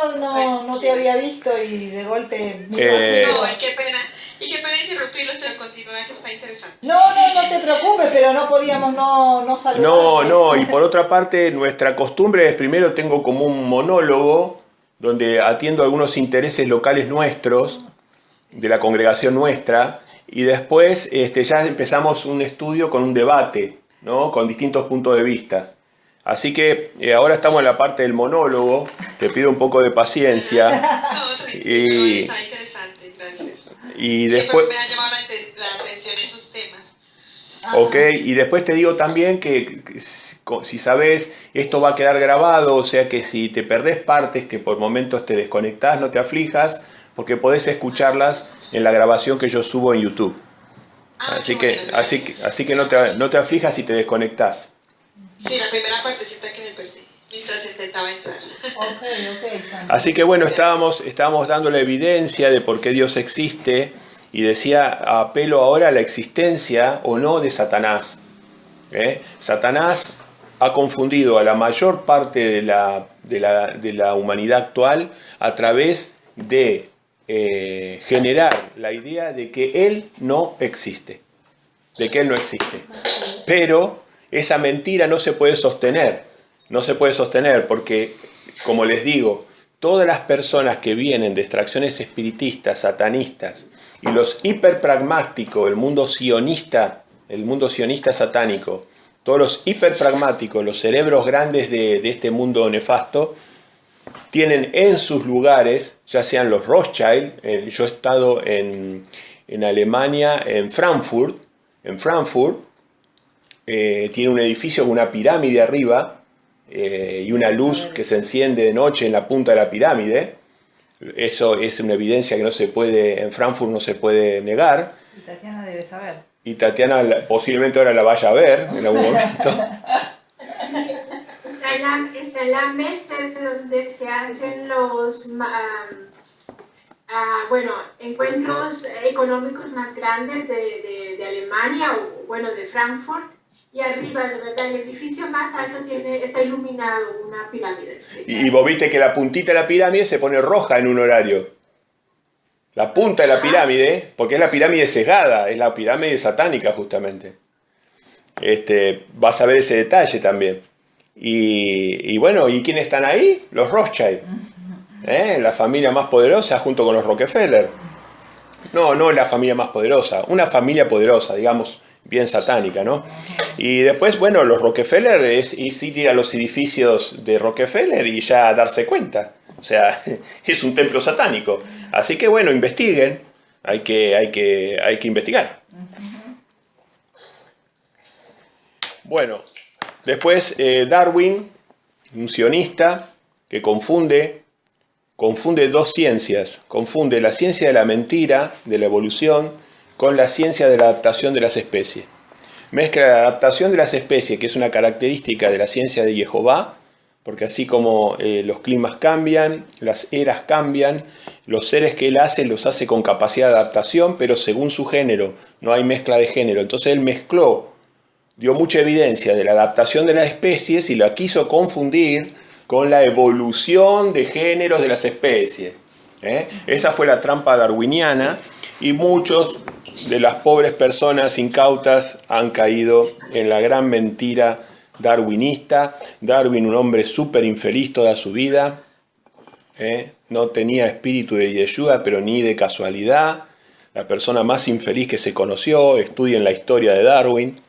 no te había visto y de golpe me No, qué pena interrumpirlos, pero continúa, que está interesante. No te preocupes, pero no podíamos no saludar. No, y por otra parte, nuestra costumbre es primero tengo como un monólogo donde atiendo algunos intereses locales nuestros, de la congregación nuestra, y después ya empezamos un estudio con un debate, ¿no? Con distintos puntos de vista. Así que ahora estamos en la parte del monólogo, te pido un poco de paciencia. Está interesante, gracias. Y después... Siempre me ha llamado la atención esos temas. Ok, y después te digo también que si sabes, esto va a quedar grabado, o sea que si te perdés partes que por momentos te desconectás, no te aflijas, porque podés escucharlas en la grabación que yo subo en YouTube. Así que no te aflijas si te desconectás. Sí, la primera partecita que me perdí, mientras intentaba entrar. Ok, Sandra. Así que bueno, estábamos dando la evidencia de por qué Dios existe, y decía, apelo ahora a la existencia o no de Satanás. Satanás ha confundido a la mayor parte de la humanidad actual a través de generar la idea de que Él no existe. Pero esa mentira no se puede sostener. No se puede sostener porque, como les digo, todas las personas que vienen de extracciones espiritistas, satanistas, y los hiperpragmáticos, el mundo sionista satánico, todos los hiperpragmáticos, los cerebros grandes de este mundo nefasto, tienen en sus lugares, ya sean los Rothschild, yo he estado en Alemania, en Frankfurt, tiene un edificio con una pirámide arriba y una luz que se enciende de noche en la punta de la pirámide. Eso es una evidencia que en Frankfurt no se puede negar. Y Tatiana debe saber. Y Tatiana posiblemente ahora la vaya a ver en algún momento. Está en la mesa donde se hacen los encuentros económicos más grandes de Alemania, o de Frankfurt. Y arriba, de verdad, el edificio más alto está iluminado, una pirámide. Sí. Y vos viste que la puntita de la pirámide se pone roja en un horario. La punta de la pirámide, porque es la pirámide sesgada, es la pirámide satánica justamente. Vas a ver ese detalle también. Y bueno, ¿y quiénes están ahí? Los Rothschild. La familia más poderosa junto con los Rockefeller. No la familia más poderosa, una familia poderosa, digamos, bien satánica, ¿no? Y después, bueno, los Rockefeller es ir a los edificios de Rockefeller y ya darse cuenta. O sea, es un templo satánico. Así que bueno, investiguen. Hay que investigar. Bueno, después Darwin, un sionista que confunde dos ciencias. Confunde la ciencia de la mentira, de la evolución, con la ciencia de la adaptación de las especies. Mezcla la adaptación de las especies, que es una característica de la ciencia de Jehová, porque así como los climas cambian, las eras cambian, los seres que él hace los hace con capacidad de adaptación, pero según su género, no hay mezcla de género. Entonces él dio mucha evidencia de la adaptación de las especies y la quiso confundir con la evolución de géneros de las especies. Esa fue la trampa darwiniana, y muchos de las pobres personas incautas han caído en la gran mentira darwinista. Darwin, un hombre súper infeliz toda su vida, no tenía espíritu de Yeshua, pero ni de casualidad. La persona más infeliz que se conoció. Estudien la historia de Darwin.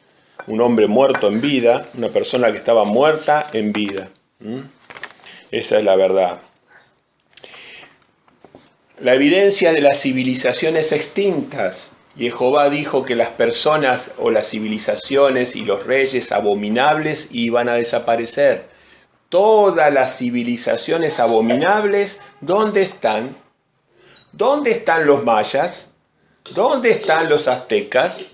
Un hombre muerto en vida, una persona que estaba muerta en vida. Esa es la verdad. La evidencia de las civilizaciones extintas. Jehová dijo que las personas o las civilizaciones y los reyes abominables iban a desaparecer. Todas las civilizaciones abominables, ¿dónde están? ¿Dónde están los mayas? ¿Dónde están los aztecas?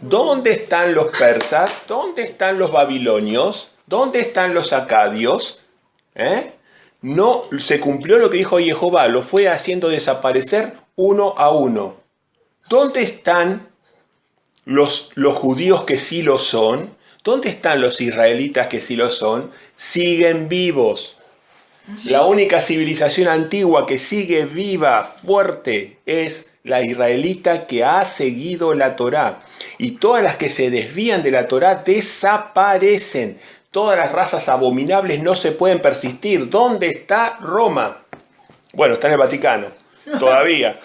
¿Dónde están los persas? ¿Dónde están los babilonios? ¿Dónde están los acadios? No se cumplió lo que dijo Jehová, lo fue haciendo desaparecer uno a uno. ¿Dónde están los judíos que sí lo son? ¿Dónde están los israelitas que sí lo son? Siguen vivos. La única civilización antigua que sigue viva, fuerte, es la israelita que ha seguido la Torá. Y todas las que se desvían de la Torá desaparecen. Todas las razas abominables no se pueden persistir. ¿Dónde está Roma? Bueno, está en el Vaticano. Todavía.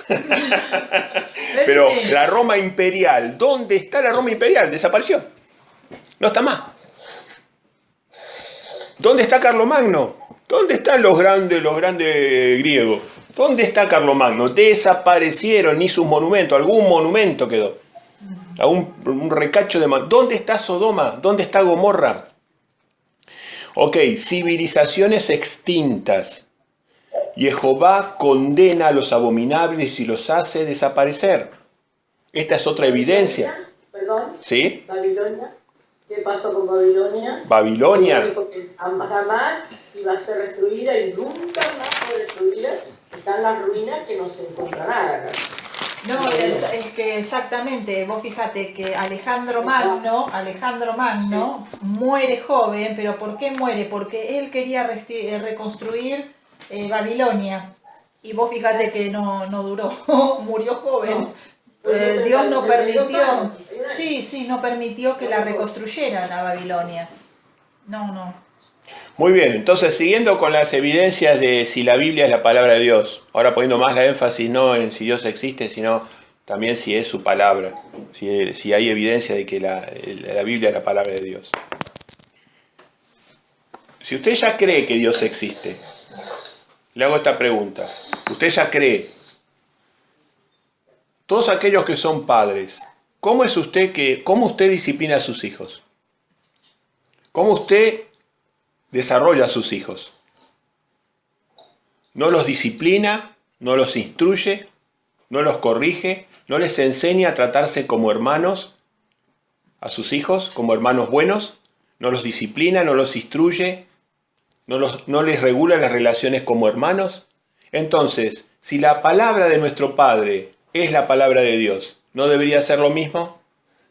Pero la Roma imperial, ¿dónde está la Roma imperial? Desapareció. No está más. ¿Dónde está Carlomagno? ¿Dónde están los grandes griegos? ¿Dónde está Carlomagno? Desaparecieron, ni sus monumentos, algún monumento quedó. Un recacho de... ¿Dónde está Sodoma? ¿Dónde está Gomorra? Ok, civilizaciones extintas. Jehová condena a los abominables y los hace desaparecer. Esta es otra evidencia. Perdón. ¿Sí? Babilonia. ¿Qué pasó con Babilonia? Babilonia. Dijo que jamás iba a ser destruida y nunca más fue destruida. Están las ruinas que no se encuentra nada acá. No, es que exactamente, vos fíjate que Alejandro Magno muere joven, pero ¿por qué muere? Porque él quería reconstruir Babilonia. Y vos fíjate que no duró, murió joven. Dios no permitió, no permitió que la reconstruyeran a Babilonia. No. Muy bien, entonces siguiendo con las evidencias de si la Biblia es la palabra de Dios, ahora poniendo más la énfasis no en si Dios existe, sino también si es su palabra, si hay evidencia de que la Biblia es la palabra de Dios. Si usted ya cree que Dios existe, le hago esta pregunta, usted ya cree, todos aquellos que son padres, ¿cómo usted disciplina a sus hijos? ¿Cómo usted desarrolla a sus hijos? No los disciplina, no los instruye, no los corrige, no les enseña a tratarse como hermanos a sus hijos, como hermanos buenos, no los disciplina, no los instruye, no les regula las relaciones como hermanos. Entonces, si la palabra de nuestro Padre es la palabra de Dios, ¿no debería ser lo mismo?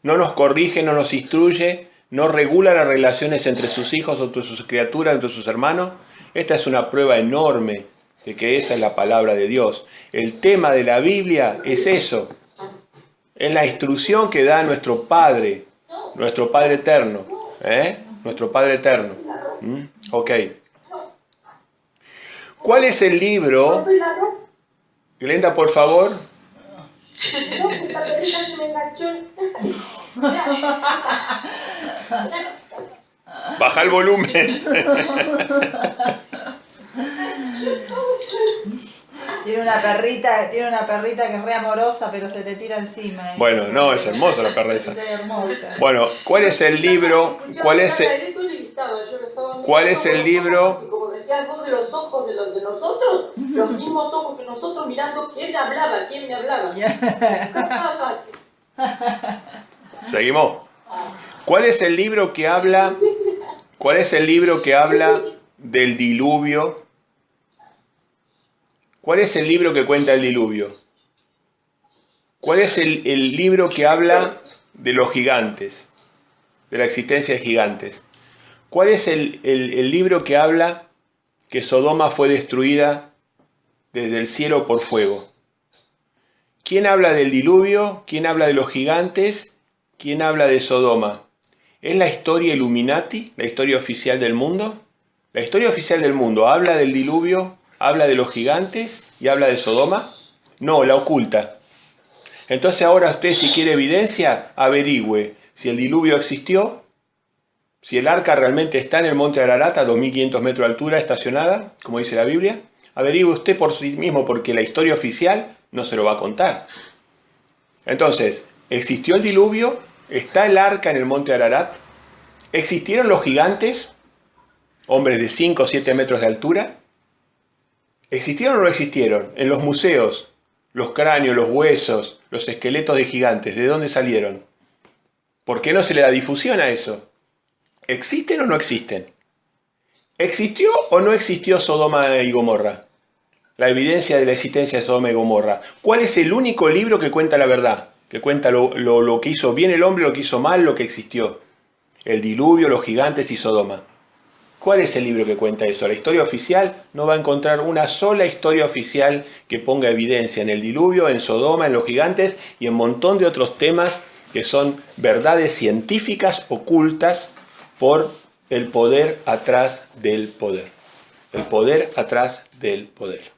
No nos corrige, no nos instruye, no regula las relaciones entre sus hijos, entre sus criaturas, entre sus hermanos. Esta es una prueba enorme de que esa es la palabra de Dios. El tema de la Biblia es eso. Es la instrucción que da nuestro Padre eterno. Nuestro Padre eterno. Ok. ¿Cuál es el libro? Glenda, por favor. Baja el volumen. Tiene una perrita que es re amorosa, pero se te tira encima. Bueno, no, es hermosa la perra esa. Es hermosa. Bueno, ¿cuál es el libro? ¿Cuál es el libro? Como decías vos de los ojos de nosotros, los mismos ojos que nosotros mirando quién me hablaba. Seguimos. ¿Cuál es el libro que habla del diluvio? ¿Cuál es el libro que cuenta el diluvio? ¿Cuál es el libro que habla de los gigantes? De la existencia de gigantes. ¿Cuál es el libro que habla que Sodoma fue destruida desde el cielo por fuego? ¿Quién habla del diluvio? ¿Quién habla de los gigantes? ¿Quién habla de Sodoma? ¿Es la historia Illuminati, la historia oficial del mundo? La historia oficial del mundo habla del diluvio, ¿Habla de los gigantes y habla de Sodoma? No, la oculta. Entonces ahora usted, si quiere evidencia, averigüe si el diluvio existió, si el arca realmente está en el monte Ararat a 2500 metros de altura estacionada, como dice la Biblia. Averigüe usted por sí mismo, porque la historia oficial no se lo va a contar. Entonces, ¿existió el diluvio? ¿Está el arca en el monte Ararat? ¿Existieron los gigantes? Hombres de 5 o 7 metros de altura. ¿Existieron o no existieron? En los museos, los cráneos, los huesos, los esqueletos de gigantes, ¿de dónde salieron? ¿Por qué no se le da difusión a eso? ¿Existen o no existen? ¿Existió o no existió Sodoma y Gomorra? La evidencia de la existencia de Sodoma y Gomorra. ¿Cuál es el único libro que cuenta la verdad? Que cuenta lo que hizo bien el hombre, lo que hizo mal, lo que existió. El diluvio, los gigantes y Sodoma. ¿Cuál es el libro que cuenta eso? La historia oficial no va a encontrar una sola historia oficial que ponga evidencia en el diluvio, en Sodoma, en los gigantes y en un montón de otros temas que son verdades científicas ocultas por el poder atrás del poder. El poder atrás del poder.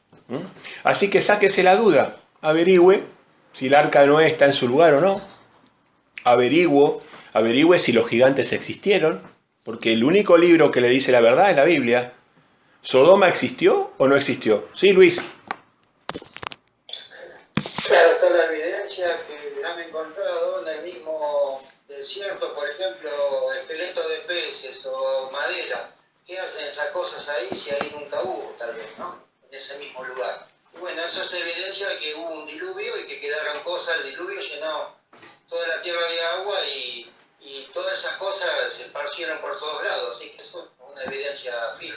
Así que sáquese la duda, averigüe si el arca de Noé está en su lugar o no. Averigüe si los gigantes existieron, porque el único libro que le dice la verdad es la Biblia. ¿Sodoma existió o no existió? ¿Sí, Luis? Claro, está la evidencia que han encontrado en el mismo desierto, por ejemplo, esqueletos de peces o madera. ¿Qué hacen esas cosas ahí si ahí nunca hubo, tal vez, ¿no? En ese mismo lugar. Y bueno, eso es evidencia de que hubo un diluvio y que quedaron cosas, el diluvio llenó toda la tierra de agua y todas esas cosas se esparcieron por todos lados, así que eso es una evidencia firme.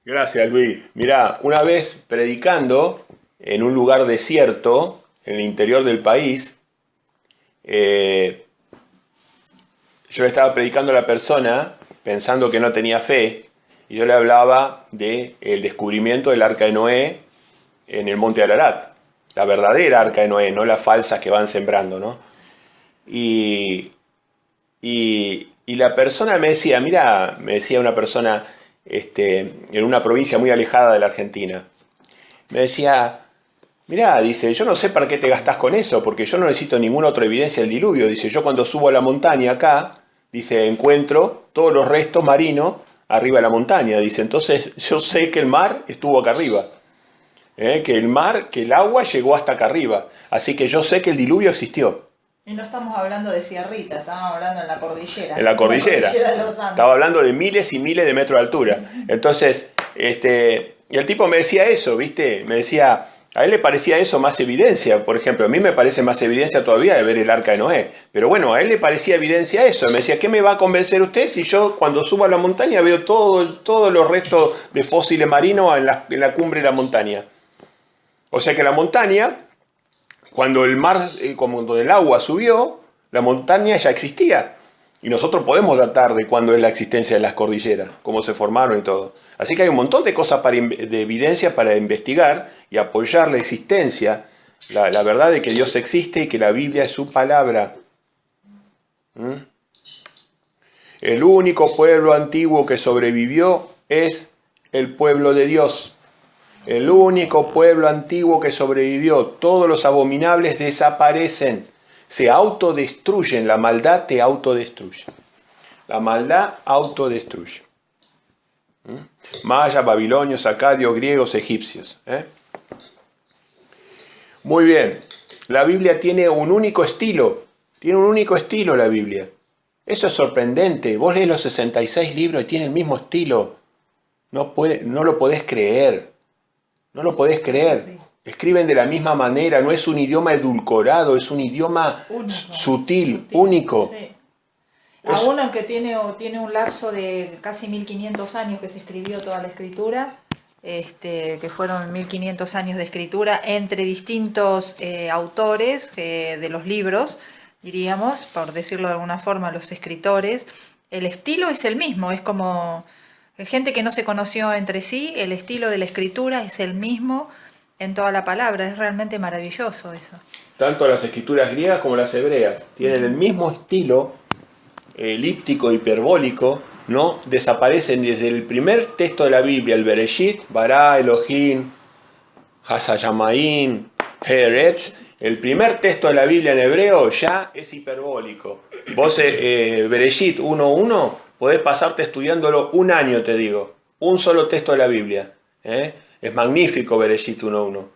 Gracias, Luis. Mirá, una vez predicando en un lugar desierto, en el interior del país, yo le estaba predicando a la persona pensando que no tenía fe, y yo le hablaba del descubrimiento del arca de Noé en el monte Ararat. La verdadera arca de Noé, no las falsas que van sembrando, ¿no? Y la persona me decía, mira, me decía una persona en una provincia muy alejada de la Argentina, me decía, mirá, dice, yo no sé para qué te gastás con eso, porque yo no necesito ninguna otra evidencia del diluvio. Dice, yo cuando subo a la montaña acá, dice, encuentro todos los restos marinos arriba de la montaña. Dice, entonces yo sé que el mar estuvo acá arriba. Que el agua llegó hasta acá arriba. Así que yo sé que el diluvio existió. Y no estamos hablando de Sierrita, estamos hablando en la cordillera. En la cordillera. De los Andes. Estaba hablando de miles y miles de metros de altura. Entonces, y el tipo me decía eso, ¿viste? Me decía, a él le parecía eso más evidencia. Por ejemplo, a mí me parece más evidencia todavía de ver el arca de Noé. Pero bueno, a él le parecía evidencia eso. Me decía, ¿qué me va a convencer usted si yo cuando subo a la montaña veo todos los restos de fósiles marinos en la cumbre de la montaña? O sea que la montaña, cuando cuando el agua subió, la montaña ya existía. Y nosotros podemos datar de cuándo es la existencia de las cordilleras, cómo se formaron y todo. Así que hay un montón de cosas de evidencia para investigar y apoyar la existencia, la verdad de que Dios existe y que la Biblia es su palabra. El único pueblo antiguo que sobrevivió es el pueblo de Dios. El único pueblo antiguo que sobrevivió. Todos los abominables desaparecen. Se autodestruyen. La maldad te autodestruye. La maldad autodestruye. Mayas, babilonios, acadios, griegos, egipcios. Muy bien. La Biblia tiene un único estilo. Tiene un único estilo la Biblia. Eso es sorprendente. Vos lees los 66 libros y tiene el mismo estilo. No lo podés creer. No lo podés creer. Escriben de la misma manera. No es un idioma edulcorado. Es un idioma sutil, único. Sí. Aún aunque tiene un lapso de casi 1500 años que se escribió toda la escritura, que fueron 1500 años de escritura entre distintos autores de los libros, diríamos, por decirlo de alguna forma, los escritores, el estilo es el mismo, es como gente que no se conoció entre sí, el estilo de la escritura es el mismo en toda la palabra, es realmente maravilloso eso. Tanto las escrituras griegas como las hebreas tienen el mismo estilo elíptico, hiperbólico, no desaparecen desde el primer texto de la Biblia, el Bereshit, Bara, Elohim, Hasayamaim, Heretz. El primer texto de la Biblia en hebreo ya es hiperbólico. Vos, Bereshit 1.1, podés pasarte estudiándolo un año, te digo. Un solo texto de la Biblia. Es magnífico Bereshit 1.1.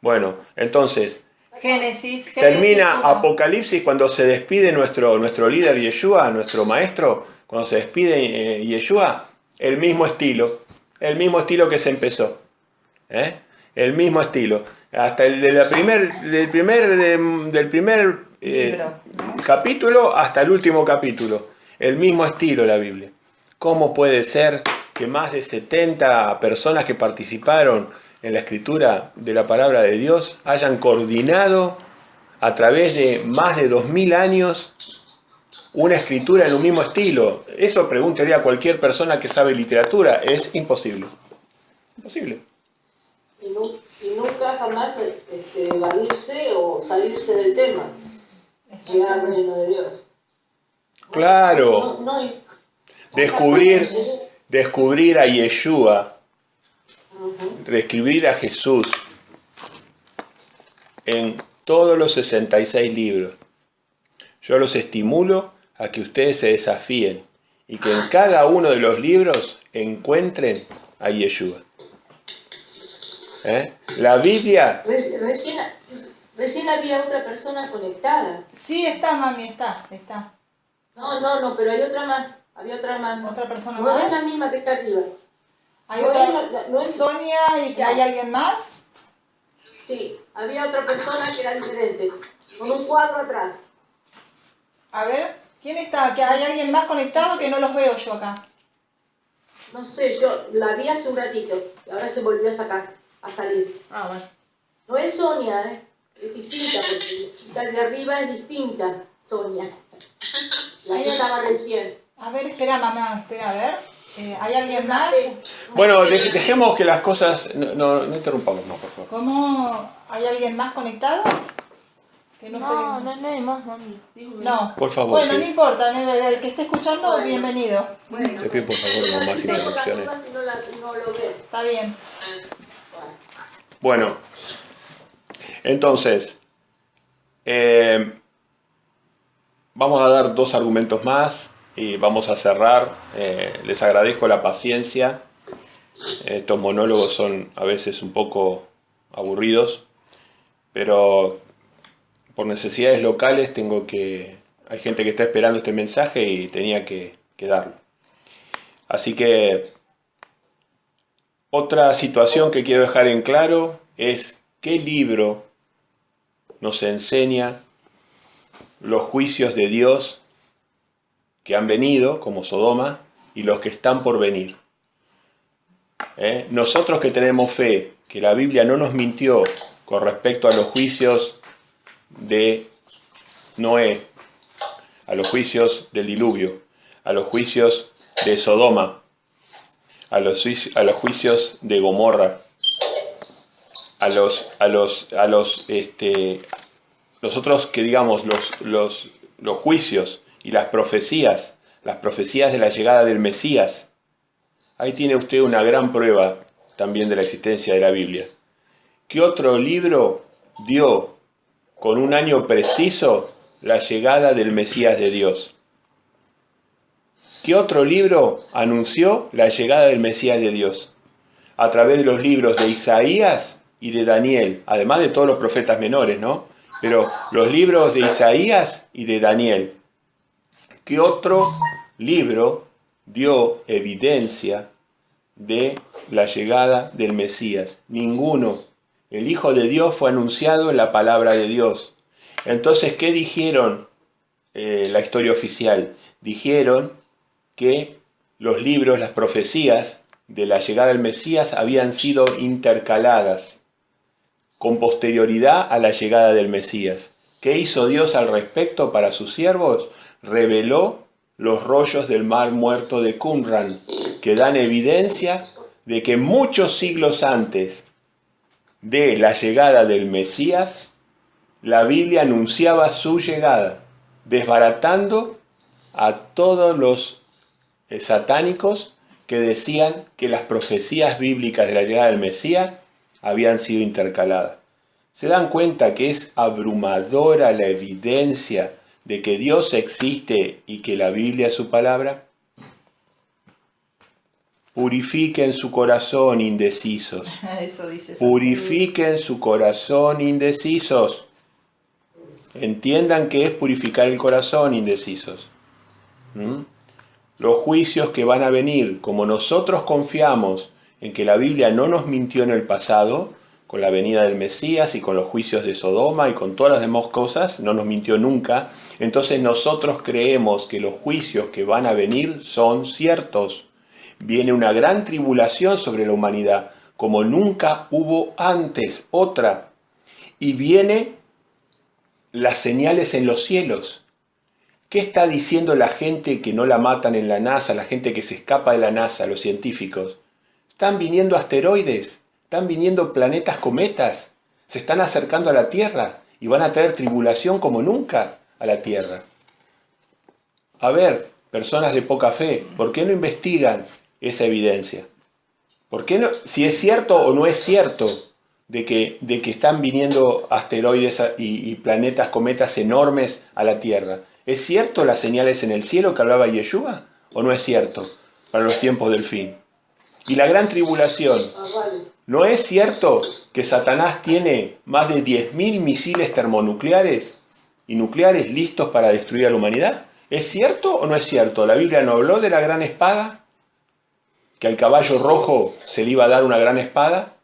Bueno, entonces, Génesis termina 1. Apocalipsis cuando se despide nuestro líder Yeshua, nuestro maestro, cuando se despide Yeshua, el mismo estilo que se empezó. El mismo estilo. Hasta el de del primer Libro, ¿no? capítulo hasta el último capítulo. El mismo estilo la Biblia. ¿Cómo puede ser que más de 70 personas que participaron en la escritura de la palabra de Dios hayan coordinado a través de más de 2000 años una escritura en un mismo estilo? Eso pregúntele a cualquier persona que sabe literatura. Es imposible. Imposible. Y nunca jamás evadirse o salirse del tema. Llegar al reino de Dios. Claro. Descubrir a Yeshua, descubrir a Jesús en todos los 66 libros. Yo los estimulo a que ustedes se desafíen y que en cada uno de los libros encuentren a Yeshua. La Biblia... Recién había otra persona conectada. Sí, está, mami, está. No, pero hay otra más. Había otra más. ¿Otra persona no más? es la misma que está arriba. ¿Hay No otra? es no es- ¿Sonia y que hay alguien más? Sí, había otra persona que era diferente. Con un cuadro atrás. A ver, ¿quién está? ¿Que hay alguien más conectado que no los veo yo acá? No sé, yo la vi hace un ratito. Y ahora se volvió a salir. Ah, bueno. No es Sonia, es distinta, porque la de arriba es distinta, Sonia. La que estaba recién. A ver, espera, mamá, espera, a ver. ¿Hay alguien más? Bueno, dejemos que las cosas... No interrumpamos más, por favor. ¿Cómo? ¿Hay alguien más conectado? Que No, esté- no hay nadie más, mami. Digo que No. Por favor, Bueno, no Cris. importa, el que esté escuchando, Bueno. bienvenido. Bueno, Te pido por favor no más tengo la interrupciones. duda si no lo veo. Está bien. Bueno, entonces, vamos a dar 2 argumentos más y vamos a cerrar. Les agradezco la paciencia. Estos monólogos son a veces un poco aburridos, pero por necesidades locales hay gente que está esperando este mensaje y tenía que darlo. Así que otra situación que quiero dejar en claro es qué libro nos enseña los juicios de Dios que han venido, como Sodoma, y los que están por venir. Nosotros que tenemos fe, que la Biblia no nos mintió con respecto a los juicios de Noé, a los juicios del diluvio, a los juicios de Sodoma, a los juicios de Gomorra, los otros que digamos los juicios y las profecías de la llegada del Mesías. Ahí tiene usted una gran prueba también de la existencia de la Biblia. ¿Qué otro libro dio con un año preciso la llegada del Mesías de Dios? ¿Qué otro libro anunció la llegada del Mesías de Dios? A través de los libros de Isaías y de Daniel, además de todos los profetas menores, ¿no? Pero los libros de Isaías y de Daniel. ¿Qué otro libro dio evidencia de la llegada del Mesías? Ninguno. El Hijo de Dios fue anunciado en la palabra de Dios. Entonces, ¿qué dijeron la historia oficial? Dijeron que los libros, las profecías de la llegada del Mesías habían sido intercaladas con posterioridad a la llegada del Mesías. ¿Qué hizo Dios al respecto para sus siervos? Reveló los rollos del mar muerto de Qumran, que dan evidencia de que muchos siglos antes de la llegada del Mesías, la Biblia anunciaba su llegada, desbaratando a todos los satánicos que decían que las profecías bíblicas de la llegada del Mesías habían sido intercaladas. ¿Se dan cuenta que es abrumadora la evidencia de que Dios existe y que la Biblia es su palabra? Purifiquen su corazón, indecisos. Eso dice. Purifiquen su corazón, indecisos. Entiendan qué es purificar el corazón, indecisos. Los juicios que van a venir, como nosotros confiamos en que la Biblia no nos mintió en el pasado, con la venida del Mesías y con los juicios de Sodoma y con todas las demás cosas, no nos mintió nunca, entonces nosotros creemos que los juicios que van a venir son ciertos. Viene una gran tribulación sobre la humanidad, como nunca hubo antes, otra. Y viene las señales en los cielos. ¿Qué está diciendo la gente que no la matan en la NASA, la gente que se escapa de la NASA, los científicos? Están viniendo asteroides, están viniendo planetas cometas, se están acercando a la Tierra y van a traer tribulación como nunca a la Tierra. A ver, personas de poca fe, ¿por qué no investigan esa evidencia? ¿Por qué no, si es cierto o no es cierto de que están viniendo asteroides y planetas cometas enormes a la Tierra? ¿Es cierto las señales en el cielo que hablaba Yeshua o no es cierto para los tiempos del fin? Y la gran tribulación, ¿no es cierto que Satanás tiene más de 10.000 misiles termonucleares y nucleares listos para destruir a la humanidad? ¿Es cierto o no es cierto? ¿La Biblia no habló de la gran espada? ¿Que al caballo rojo se le iba a dar una gran espada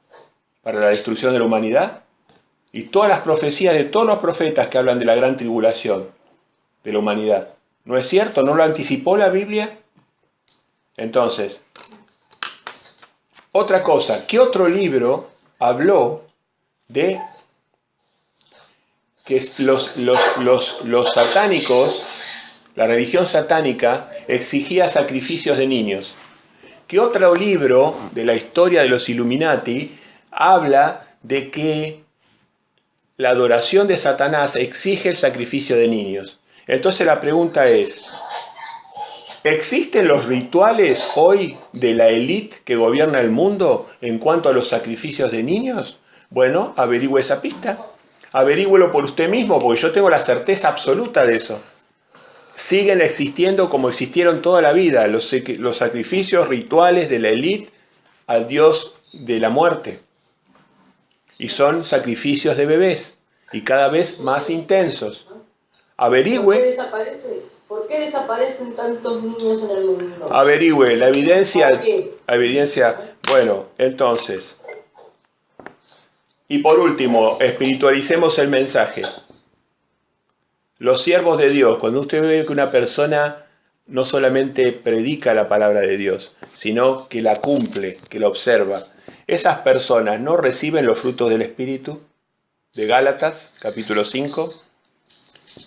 para la destrucción de la humanidad? Y todas las profecías de todos los profetas que hablan de la gran tribulación de la humanidad. ¿No es cierto? ¿No lo anticipó la Biblia? Entonces, otra cosa, ¿qué otro libro habló de que los satánicos, la religión satánica, exigía sacrificios de niños? ¿Qué otro libro de la historia de los Illuminati habla de que la adoración de Satanás exige el sacrificio de niños? Entonces la pregunta es, ¿existen los rituales hoy de la élite que gobierna el mundo en cuanto a los sacrificios de niños? Bueno, averigüe esa pista. Averígüelo por usted mismo, porque yo tengo la certeza absoluta de eso. Siguen existiendo como existieron toda la vida, los sacrificios rituales de la élite al dios de la muerte. Y son sacrificios de bebés, y cada vez más intensos. Averigüe. ¿Por qué desaparecen tantos niños en el mundo? Averigüe la evidencia. Bueno, entonces. Y por último, espiritualicemos el mensaje. Los siervos de Dios, cuando usted ve que una persona no solamente predica la palabra de Dios, sino que la cumple, que la observa, esas personas no reciben los frutos del Espíritu, de Gálatas, capítulo 5.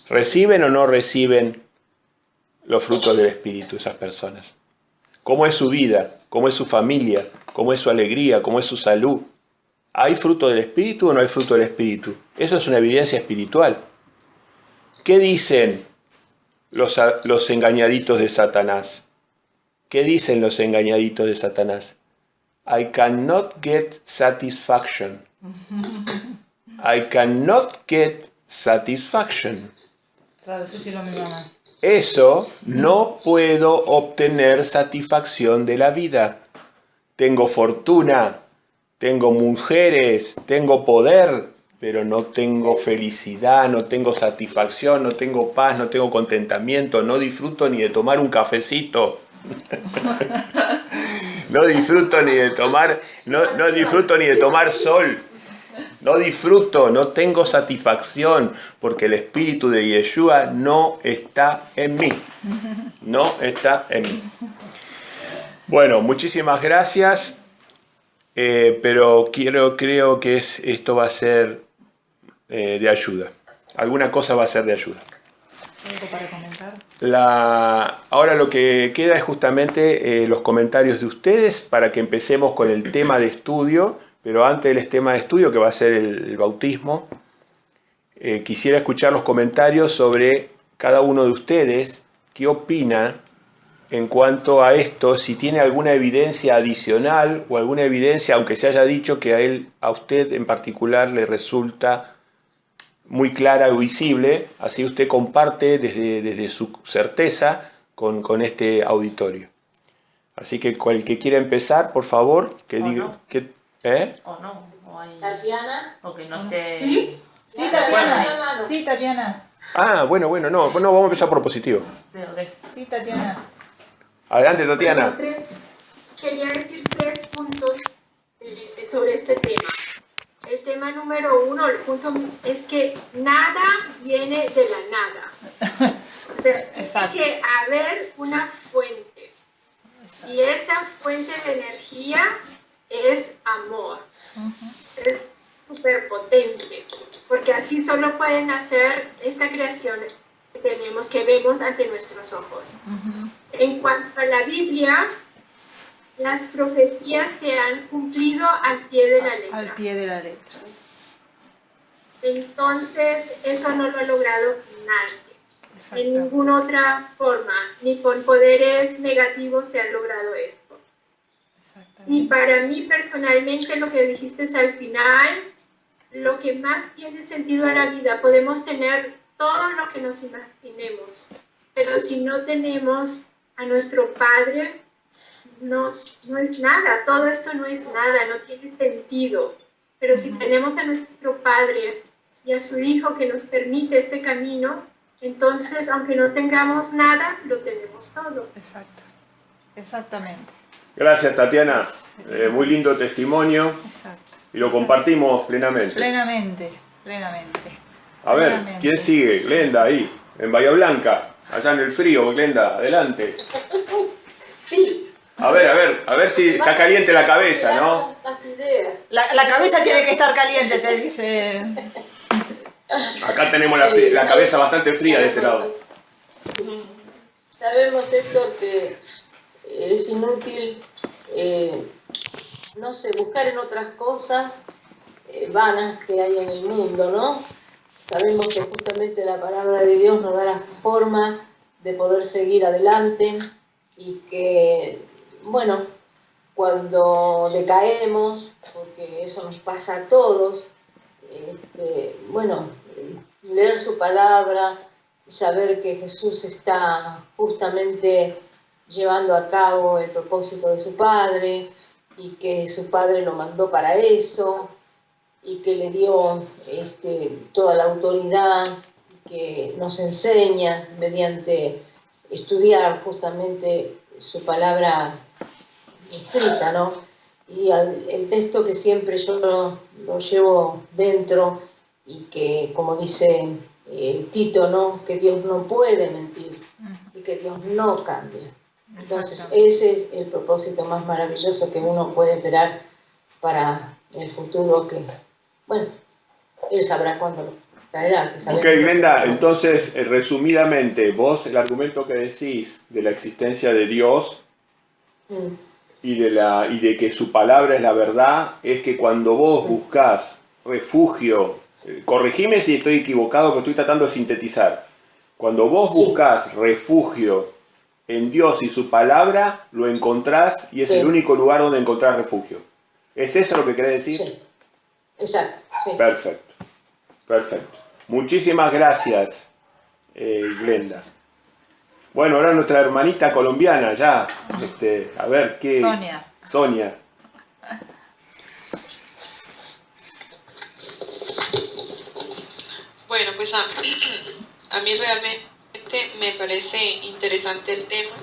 ¿Reciben o no reciben los frutos del Espíritu esas personas? ¿Cómo es su vida? ¿Cómo es su familia? ¿Cómo es su alegría? ¿Cómo es su salud? ¿Hay fruto del Espíritu o no hay fruto del Espíritu? Eso es una evidencia espiritual. ¿Qué dicen los engañaditos de Satanás? ¿Qué dicen los engañaditos de Satanás? I cannot get satisfaction. I cannot get satisfaction. Eso, no puedo obtener satisfacción de la vida. Tengo fortuna, tengo mujeres, tengo poder, pero no tengo felicidad, no tengo satisfacción, no tengo paz, no tengo contentamiento, no disfruto ni de tomar un cafecito. No disfruto ni de tomar, no disfruto ni de tomar sol. No disfruto, no tengo satisfacción, porque el espíritu de Yeshua no está en mí. No está en mí. Bueno, muchísimas gracias. Pero creo que esto va a ser de ayuda. Alguna cosa va a ser de ayuda. ¿Algo para comentar? Ahora lo que queda es justamente los comentarios de ustedes para que empecemos con el tema de estudio. Pero antes del tema de estudio, que va a ser el bautismo, quisiera escuchar los comentarios sobre cada uno de ustedes. ¿Qué opina en cuanto a esto, si tiene alguna evidencia adicional o alguna evidencia, aunque se haya dicho que a usted en particular le resulta muy clara o visible, así usted comparte desde su certeza con este auditorio. Así que el que quiera empezar, por favor, que diga... No. O no, o hay... Tatiana. O que no esté... ¿Sí? Sí, Tatiana. Sí, Tatiana. Ah, bueno, no, vamos a empezar por positivo. Sí, ok. Sí, Tatiana. Adelante, Tatiana. Bueno, quería decir 3 puntos sobre este tema. El tema número 1, el punto es que nada viene de la nada. O sea, tiene que haber una fuente. Y esa fuente de energía es amor. Es súper potente. Porque así solo pueden hacer esta creación que vemos ante nuestros ojos. En cuanto a la Biblia, las profecías se han cumplido al pie de la letra. Al pie de la letra. Entonces, eso no lo ha logrado nadie. En ninguna otra forma, ni con poderes negativos se ha logrado esto. Y para mí personalmente, lo que dijiste al final, lo que más tiene sentido a la vida, podemos tener todo lo que nos imaginemos, pero si no tenemos a nuestro Padre, no es nada, todo esto no es nada, no tiene sentido. Pero si tenemos a nuestro Padre y a su Hijo que nos permite este camino, entonces, aunque no tengamos nada, lo tenemos todo. Exacto, exactamente. Gracias, Tatiana. Muy lindo testimonio. Exacto. Y lo compartimos plenamente. Plenamente. A ver, ¿quién sigue? Glenda, ahí, en Bahía Blanca, allá en el frío. Glenda, adelante. Sí. A ver si está caliente la cabeza, ¿no? Las ideas. La cabeza tiene que estar caliente, te dice. Acá tenemos la cabeza bastante fría de este lado. Sabemos, Héctor, que es inútil, no sé, buscar en otras cosas vanas que hay en el mundo, ¿no? Sabemos que justamente la palabra de Dios nos da la forma de poder seguir adelante y que, bueno, cuando decaemos, porque eso nos pasa a todos, bueno, leer su palabra, saber que Jesús está justamente llevando a cabo el propósito de su Padre y que su Padre lo mandó para eso y que le dio toda la autoridad que nos enseña mediante estudiar justamente su palabra escrita, ¿no? Y el texto que siempre yo lo llevo dentro y que, como dice Tito, ¿no? Que Dios no puede mentir y que Dios no cambia. Entonces ese es el propósito más maravilloso que uno puede esperar para el futuro que, bueno, Él sabrá cuándo lo traerá. Ok, Glenda, entonces resumidamente, vos el argumento que decís de la existencia de Dios y de que su palabra es la verdad, es que cuando vos buscás refugio, corregime si estoy equivocado, que estoy tratando de sintetizar, cuando vos buscás refugio en Dios y su palabra, lo encontrás y es el único lugar donde encontrás refugio. ¿Es eso lo que querés decir? Sí, exacto. Sí. Perfecto. Muchísimas gracias, Glenda. Bueno, ahora nuestra hermanita colombiana ya, a ver qué... Sonia. Bueno, pues a mí realmente me parece interesante el tema.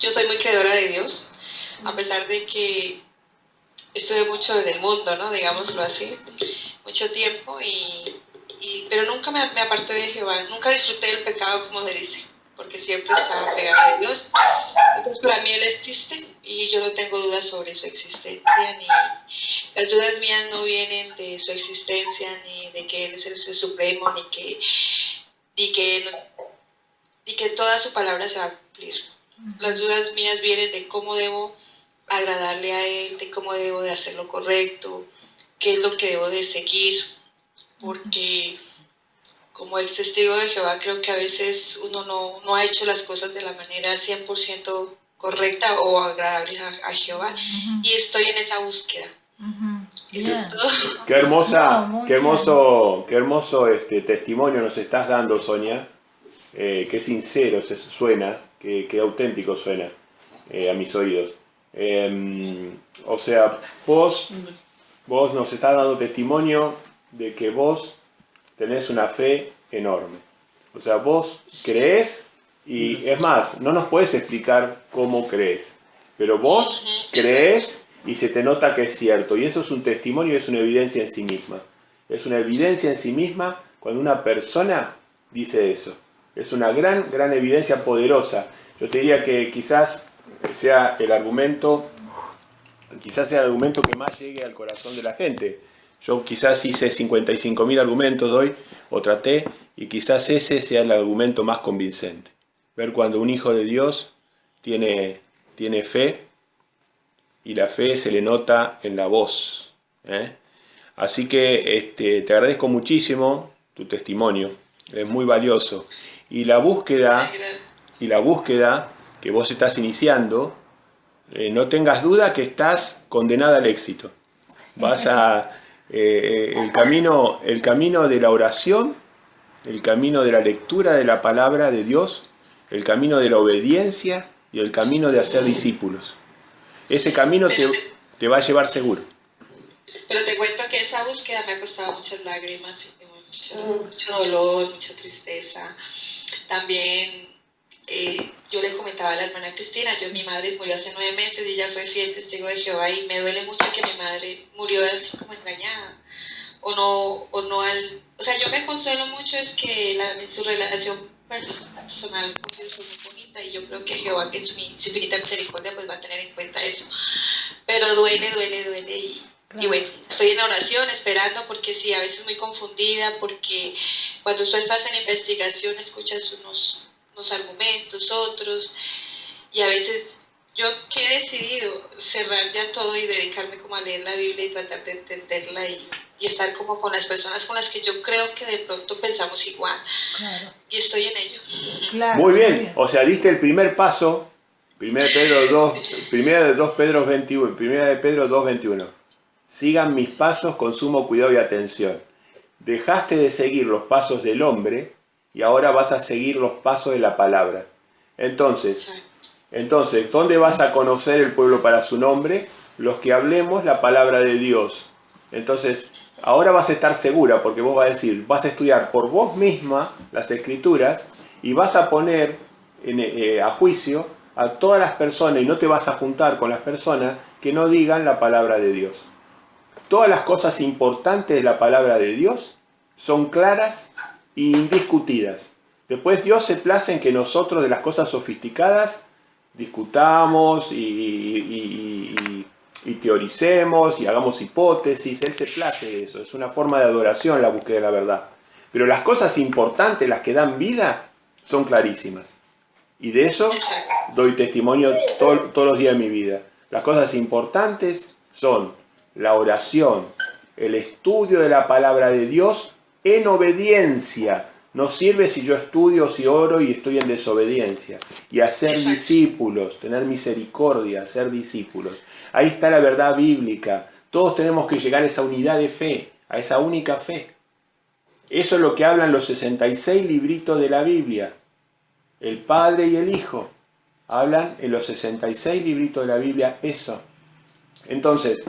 Yo soy muy creedora de Dios, a pesar de que estuve mucho en el mundo, ¿no? Digámoslo así, mucho tiempo, pero nunca me aparté de Jehová, nunca disfruté del pecado, como se dice, porque siempre estaba pegada a Dios. Entonces para mí Él existe y yo no tengo dudas sobre su existencia, ni las dudas mías no vienen de su existencia, ni de que Él es el supremo, ni que toda su palabra se va a cumplir. Las dudas mías vienen de cómo debo agradarle a Él, de cómo debo de hacer lo correcto, qué es lo que debo de seguir, porque como ex testigo de Jehová, creo que a veces uno no ha hecho las cosas de la manera 100% correcta o agradable a Jehová, y estoy en esa búsqueda. Eso es todo. Qué hermosa, qué hermoso testimonio nos estás dando, Sonia. Qué sincero suena, qué auténtico suena a mis oídos. O sea, vos nos estás dando testimonio de que vos tenés una fe enorme. O sea, vos creés y es más, no nos puedes explicar cómo crees, pero vos creés y se te nota que es cierto. Y eso es un testimonio, es una evidencia en sí misma. Es una evidencia en sí misma cuando una persona dice eso. Es una gran evidencia poderosa. Yo te diría que quizás sea el argumento que más llegue al corazón de la gente. Yo quizás hice 55.000 argumentos hoy, o traté, y quizás ese sea el argumento más convincente. Ver cuando un hijo de Dios tiene fe, y la fe se le nota en la voz. Así que te agradezco muchísimo tu testimonio, es muy valioso. Y la búsqueda que vos estás iniciando, no tengas duda que estás condenada al éxito. Vas a el camino de la oración, el camino de la lectura de la palabra de Dios, el camino de la obediencia y el camino de hacer discípulos. Ese camino te va a llevar seguro. Pero te cuento que esa búsqueda me ha costado muchas lágrimas, mucho dolor, mucha tristeza. También yo le comentaba a la hermana Cristina, mi madre murió hace 9 meses y ella fue fiel testigo de Jehová, y me duele mucho que mi madre murió así como engañada. O sea, yo me consuelo mucho es que su relación personal con Dios fue muy bonita, y yo creo que Jehová, que es su infinita misericordia, pues va a tener en cuenta eso. Pero duele y bueno, estoy en oración esperando, porque sí, a veces muy confundida, porque cuando tú estás en investigación escuchas unos argumentos, otros, y a veces yo que he decidido cerrar ya todo y dedicarme como a leer la Biblia y tratar de entenderla y estar como con las personas con las que yo creo que de pronto pensamos igual. Claro. Y estoy en ello. Claro, muy bien, o sea, diste el primer paso. Primera de Pedro 2:21. Sigan mis pasos con sumo cuidado y atención. Dejaste de seguir los pasos del hombre y ahora vas a seguir los pasos de la palabra. Entonces, ¿dónde vas a conocer el pueblo para su nombre? Los que hablemos la palabra de Dios. Entonces, ahora vas a estar segura, porque vos vas a decir, vas a estudiar por vos misma las escrituras y vas a poner a juicio a todas las personas, y no te vas a juntar con las personas que no digan la palabra de Dios. Todas las cosas importantes de la palabra de Dios son claras e indiscutidas. Después Dios se place en que nosotros de las cosas sofisticadas discutamos y teoricemos y hagamos hipótesis. Él se place de eso. Es una forma de adoración la búsqueda de la verdad. Pero las cosas importantes, las que dan vida, son clarísimas. Y de eso doy testimonio todos los días de mi vida. Las cosas importantes son la oración, el estudio de la palabra de Dios en obediencia. No sirve si yo estudio, si oro y estoy en desobediencia. Y hacer discípulos, tener misericordia, hacer discípulos. Ahí está la verdad bíblica. Todos tenemos que llegar a esa unidad de fe, a esa única fe. Eso es lo que hablan los 66 libritos de la Biblia. El Padre y el Hijo hablan en los 66 libritos de la Biblia eso. Entonces,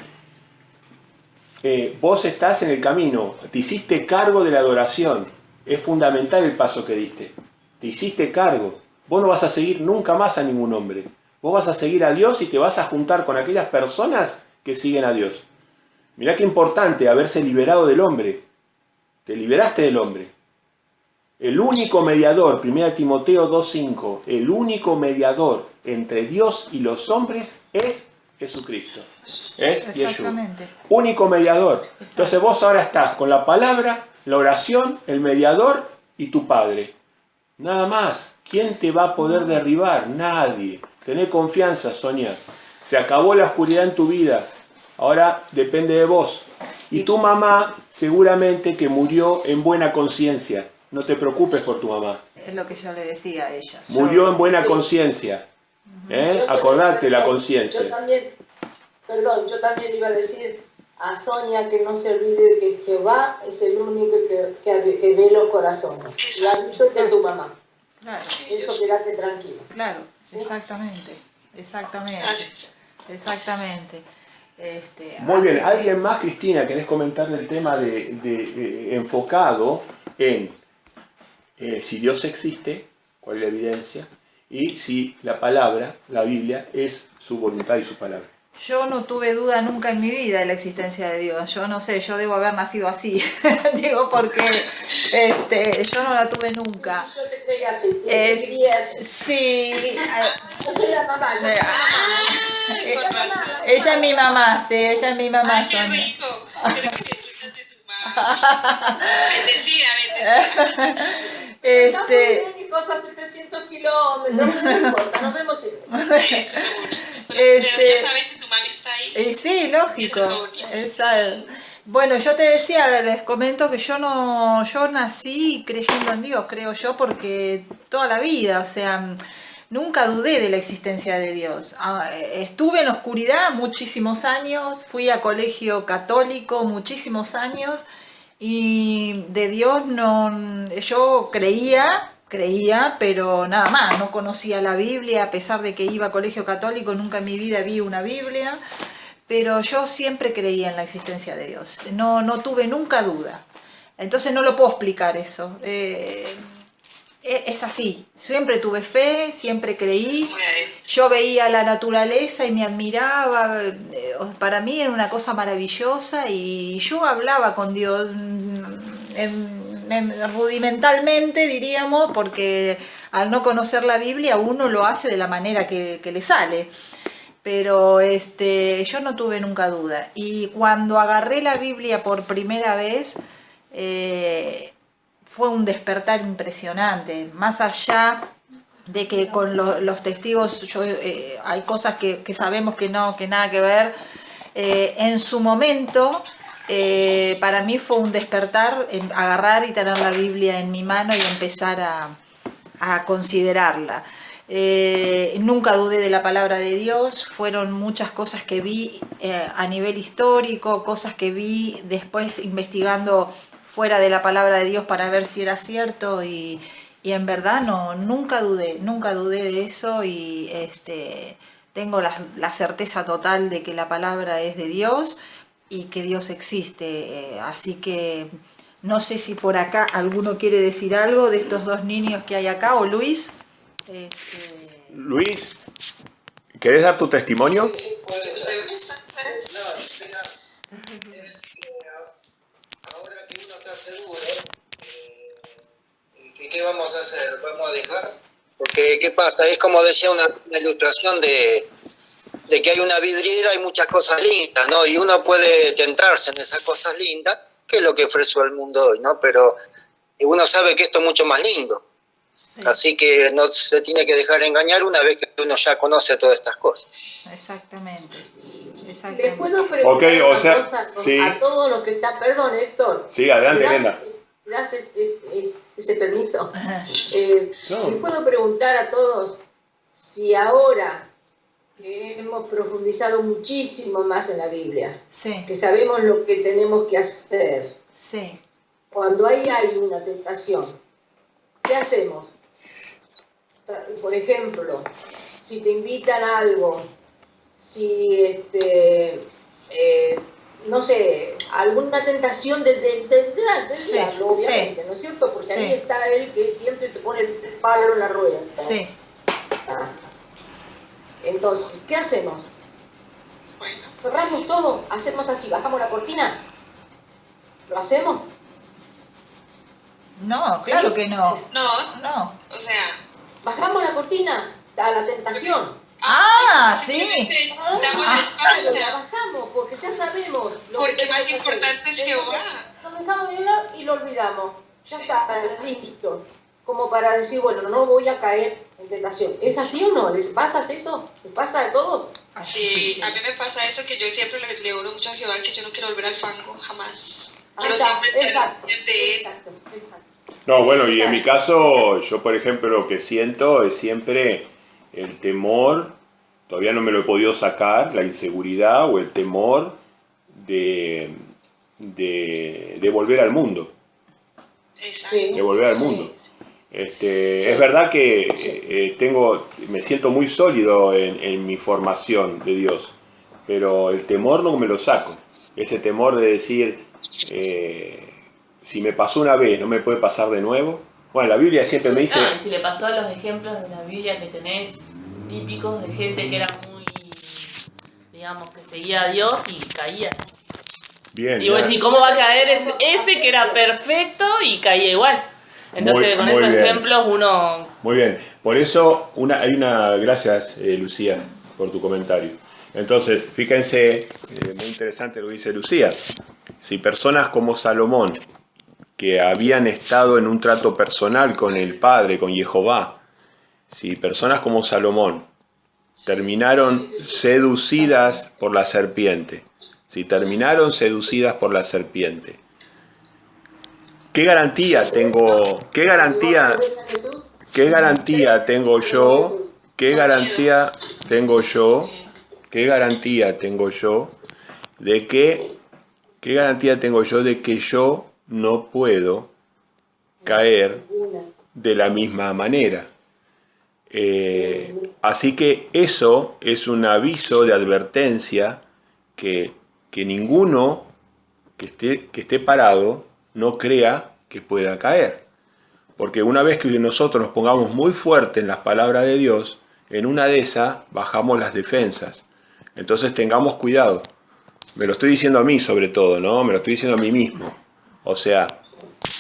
vos estás en el camino, te hiciste cargo de la adoración. Es fundamental el paso que diste. Te hiciste cargo. Vos no vas a seguir nunca más a ningún hombre. Vos vas a seguir a Dios y te vas a juntar con aquellas personas que siguen a Dios. Mirá qué importante haberse liberado del hombre. Te liberaste del hombre. El único mediador, 1 Timoteo 2:5, el único mediador entre Dios y los hombres es Jesucristo. Es Yeshua. Único mediador. Entonces vos ahora estás con la palabra, la oración, el mediador y tu Padre. Nada más. ¿Quién te va a poder derribar? Nadie. Tené confianza, Sonia. Se acabó la oscuridad en tu vida. Ahora depende de vos. Y tu mamá seguramente que murió en buena conciencia. no te preocupes por tu mamá. Es lo que yo le decía a ella. Murió en buena conciencia. Acordate la conciencia. Yo también iba a decir a Sonia que no se olvide de que Jehová es el único que ve los corazones. Y ha dicho que tu mamá. Claro. Eso quédate tranquilo. Claro, ¿sí? Exactamente. Muy bien, ¿alguien más, Cristina, querés comentarle el tema de enfocado en si Dios existe, cuál es la evidencia, y si la palabra, la Biblia, es su voluntad y su palabra? Yo no tuve duda nunca en mi vida de la existencia de Dios. Yo no sé, yo debo haber nacido así. Digo, porque yo no la tuve nunca. Yo te creía así, te quería así. Sí. Yo soy la mamá, Ella es mi mamá, sí, ella es mi mamá, Ay, qué Sonia. rico. Creo que disfrutas de tu mamá. Bendecida. Está muy bien, cosa 700 kilómetros, no importa, nos vemos siempre. Pero ya saben que tu mami está ahí. Sí, lógico. Bueno, yo te decía, les comento que yo nací creyendo en Dios, creo yo, porque toda la vida, o sea, nunca dudé de la existencia de Dios. Estuve en oscuridad muchísimos años, fui a colegio católico muchísimos años y de Dios no, yo creía, pero nada más, no conocía la Biblia, a pesar de que iba a colegio católico, nunca en mi vida vi una Biblia, pero yo siempre creía en la existencia de Dios, no tuve nunca duda. Entonces no lo puedo explicar eso. Es así, siempre tuve fe, siempre creí, yo veía la naturaleza y me admiraba, para mí era una cosa maravillosa y yo hablaba con Dios rudimentalmente, diríamos, porque al no conocer la Biblia uno lo hace de la manera que le sale. Pero yo no tuve nunca duda. Y cuando agarré la Biblia por primera vez, fue un despertar impresionante. Más allá de que con los testigos hay cosas que sabemos que nada que ver. En su momento, para mí fue un despertar, agarrar y tener la Biblia en mi mano y empezar a considerarla. Nunca dudé de la palabra de Dios, fueron muchas cosas que vi a nivel histórico, cosas que vi después investigando fuera de la palabra de Dios para ver si era cierto y en verdad nunca dudé de eso y tengo la certeza total de que la palabra es de Dios y que Dios existe, así que no sé si por acá alguno quiere decir algo de estos dos niños que hay acá, o Luis. Luis, ¿querés dar tu testimonio? Ahora que uno está seguro, ¿qué vamos a hacer? ¿Vamos a dejar? Porque, ¿qué pasa? Es como decía una ilustración de que hay una vidriera y muchas cosas lindas, ¿no? Y uno puede tentarse en esas cosas lindas, que es lo que ofrece el mundo hoy, ¿no? Pero uno sabe que esto es mucho más lindo. Sí. Así que no se tiene que dejar engañar una vez que uno ya conoce todas estas cosas. Exactamente. ¿Les puedo preguntar una cosa sí. A todos los que están? Perdón, Héctor. Sí, adelante, Brenda. Gracias ese permiso. No. Les puedo preguntar a todos si ahora que hemos profundizado muchísimo más en la Biblia, sí, que sabemos lo que tenemos que hacer, sí, cuando hay una tentación, ¿qué hacemos? Por ejemplo, si te invitan a algo, si no sé, alguna tentación del sí, diablo, obviamente, sí, ¿no es cierto? Porque sí, ahí está él que siempre te pone el palo en la rueda. Sí. Entonces, ¿qué hacemos? Bueno. Cerramos todo, hacemos así, bajamos la cortina. ¿Lo hacemos? No, claro que no. No. O sea, bajamos la cortina a la tentación. Sí. Damos la espalda. La bajamos porque ya sabemos. Porque más importante es Jehová. Nos dejamos de lado y lo olvidamos. Ya está, listo. Como para decir, bueno, no voy a caer en tentación. ¿Es así o no? ¿Les pasa eso? ¿Les pasa a todos? Sí, a mí me pasa eso, que yo siempre le oro mucho a Jehová, que yo no quiero volver al fango, jamás. Quiero siempre estar pendiente de él. Exacto. No, bueno, y en mi caso, yo por ejemplo lo que siento es siempre el temor, todavía no me lo he podido sacar, la inseguridad o el temor de volver al mundo. De volver al mundo. Es verdad que me siento muy sólido en mi formación de Dios, pero el temor no me lo saco. Ese temor de decir, si me pasó una vez, ¿no me puede pasar de nuevo? Bueno, la Biblia siempre me dice... y si le pasó a los ejemplos de la Biblia que tenés típicos de gente que era muy, digamos, que seguía a Dios y caía. Bien. Y vos decís, ¿cómo va a caer ese que era perfecto y caía igual? Entonces, con esos ejemplos uno... Muy bien. Por eso, gracias, Lucía, por tu comentario. Entonces, fíjense, muy interesante lo que dice Lucía. Si personas como Salomón, que habían estado en un trato personal con el Padre, con Jehová, si personas como Salomón terminaron seducidas por la serpiente, ¿qué garantía tengo de que yo no puedo caer de la misma manera? Así que eso es un aviso de advertencia que ninguno que esté parado no crea que pueda caer. Porque una vez que nosotros nos pongamos muy fuerte en las palabras de Dios, en una de esas bajamos las defensas. Entonces tengamos cuidado. Me lo estoy diciendo a mí sobre todo, ¿no? Me lo estoy diciendo a mí mismo. O sea,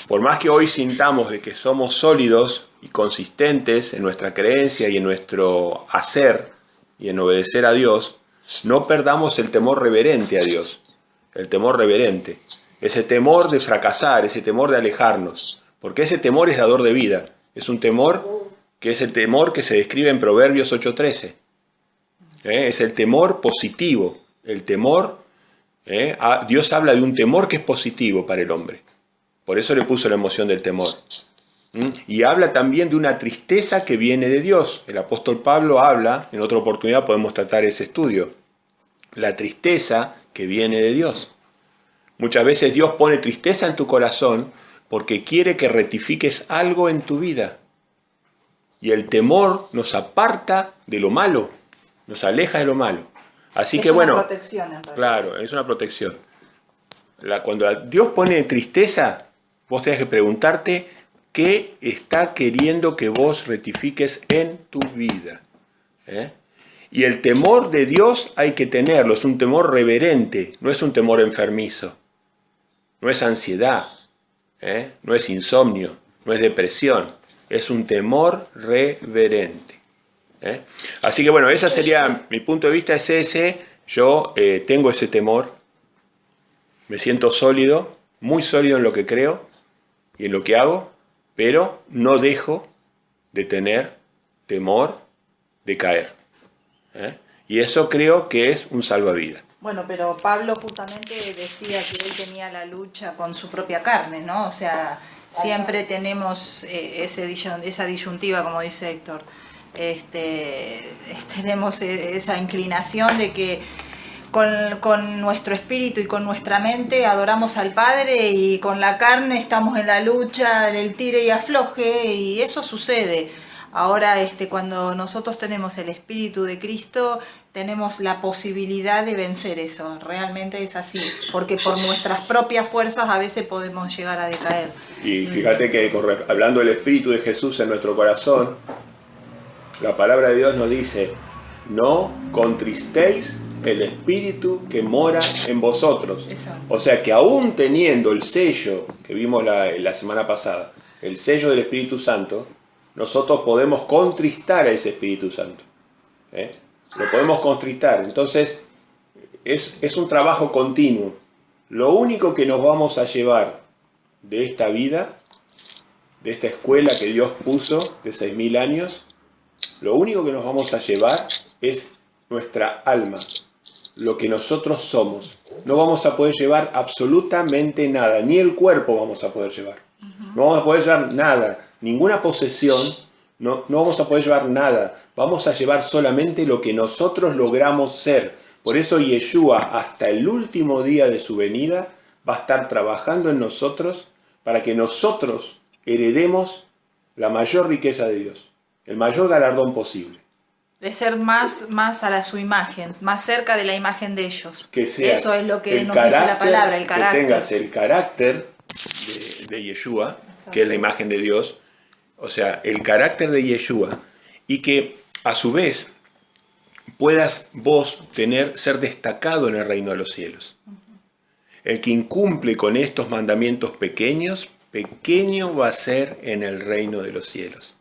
por más que hoy sintamos de que somos sólidos y consistentes en nuestra creencia y en nuestro hacer y en obedecer a Dios, no perdamos el temor reverente a Dios. El temor reverente. Ese temor de fracasar, ese temor de alejarnos. Porque ese temor es dador de vida. Es un temor que es el temor que se describe en Proverbios 8:13. Es el temor positivo. El temor, Dios habla de un temor que es positivo para el hombre. Por eso le puso la emoción del temor. Y habla también de una tristeza que viene de Dios. El apóstol Pablo habla, en otra oportunidad podemos tratar ese estudio. La tristeza que viene de Dios. Muchas veces Dios pone tristeza en tu corazón porque quiere que rectifiques algo en tu vida. Y el temor nos aparta de lo malo, nos aleja de lo malo. Así que bueno, protección, en realidad. Claro, es una protección. Cuando Dios pone tristeza, vos tenés que preguntarte qué está queriendo que vos rectifiques en tu vida. Y el temor de Dios hay que tenerlo, es un temor reverente, no es un temor enfermizo, no es ansiedad, no es insomnio, no es depresión, es un temor reverente. Así que bueno, ese sería mi punto de vista, es ese. Yo tengo ese temor, me siento sólido, muy sólido en lo que creo y en lo que hago, pero no dejo de tener temor de caer. Y eso creo que es un salvavidas. Bueno, pero Pablo justamente decía que él tenía la lucha con su propia carne, ¿no? O sea, siempre tenemos esa disyuntiva, como dice Héctor. Tenemos esa inclinación de que con nuestro espíritu y con nuestra mente adoramos al Padre y con la carne estamos en la lucha, en el tire y afloje, y eso sucede. Ahora, cuando nosotros tenemos el Espíritu de Cristo, tenemos la posibilidad de vencer eso. Realmente es así, porque por nuestras propias fuerzas a veces podemos llegar a decaer. Y fíjate que hablando del Espíritu de Jesús en nuestro corazón, la palabra de Dios nos dice, no contristéis el Espíritu que mora en vosotros. Exacto. O sea que aún teniendo el sello que vimos la semana pasada, el sello del Espíritu Santo, nosotros podemos contristar a ese Espíritu Santo. Lo podemos contristar. Entonces, es un trabajo continuo. Lo único que nos vamos a llevar de esta vida, de esta escuela que Dios puso de 6.000 años, lo único que nos vamos a llevar es nuestra alma, lo que nosotros somos. No vamos a poder llevar absolutamente nada, ni el cuerpo vamos a poder llevar. Uh-huh. No vamos a poder llevar nada, ninguna posesión, no vamos a poder llevar nada. Vamos a llevar solamente lo que nosotros logramos ser. Por eso Yeshua, hasta el último día de su venida, va a estar trabajando en nosotros para que nosotros heredemos la mayor riqueza de Dios, el mayor galardón posible. De ser más a su imagen, más cerca de la imagen de ellos. Que seas eso es lo que nos dice la palabra, el carácter. Que tengas el carácter de Yeshua, que es la imagen de Dios, o sea, el carácter de Yeshua, y que a su vez puedas vos ser destacado en el reino de los cielos. El que incumple con estos mandamientos pequeños, pequeño va a ser en el reino de los cielos.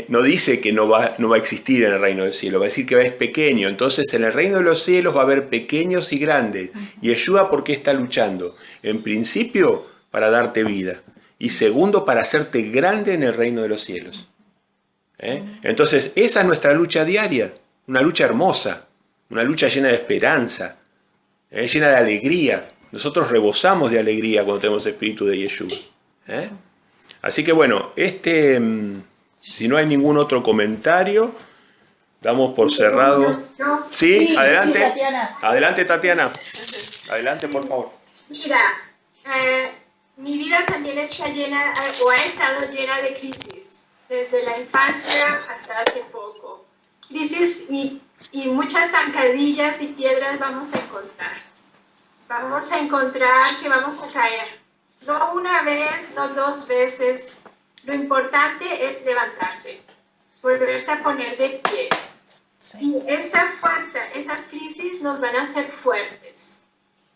No dice que no va a existir en el reino del cielo, va a decir que es pequeño. Entonces en el reino de los cielos va a haber pequeños y grandes. Y Yeshua, ¿por qué está luchando? En principio, para darte vida. Y segundo, para hacerte grande en el reino de los cielos. Entonces esa es nuestra lucha diaria. Una lucha hermosa, una lucha llena de esperanza, llena de alegría. Nosotros rebosamos de alegría cuando tenemos el espíritu de Yeshua. Así que bueno, si no hay ningún otro comentario, damos por cerrado. Sí, adelante. Sí, Tatiana. Adelante, Tatiana. Adelante, por favor. Mira, mi vida también está llena, o ha estado llena de crisis, desde la infancia hasta hace poco. Crisis y muchas zancadillas y piedras vamos a encontrar. Vamos a encontrar que vamos a caer. No una vez, no dos veces. Lo importante es levantarse, volverse a poner de pie. Sí. Y esa fuerza, esas crisis nos van a hacer fuertes,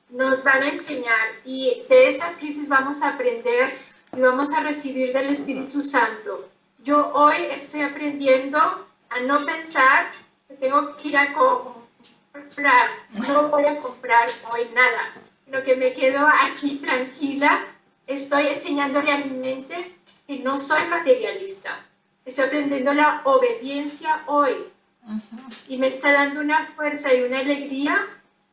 nos van a enseñar, y de esas crisis vamos a aprender y vamos a recibir del Espíritu Santo. Yo hoy estoy aprendiendo a no pensar que tengo que ir a comprar, no voy a comprar hoy nada, sino que me quedo aquí tranquila. Estoy enseñándole a mi mente que no soy materialista. Estoy aprendiendo la obediencia hoy. Y me está dando una fuerza y una alegría,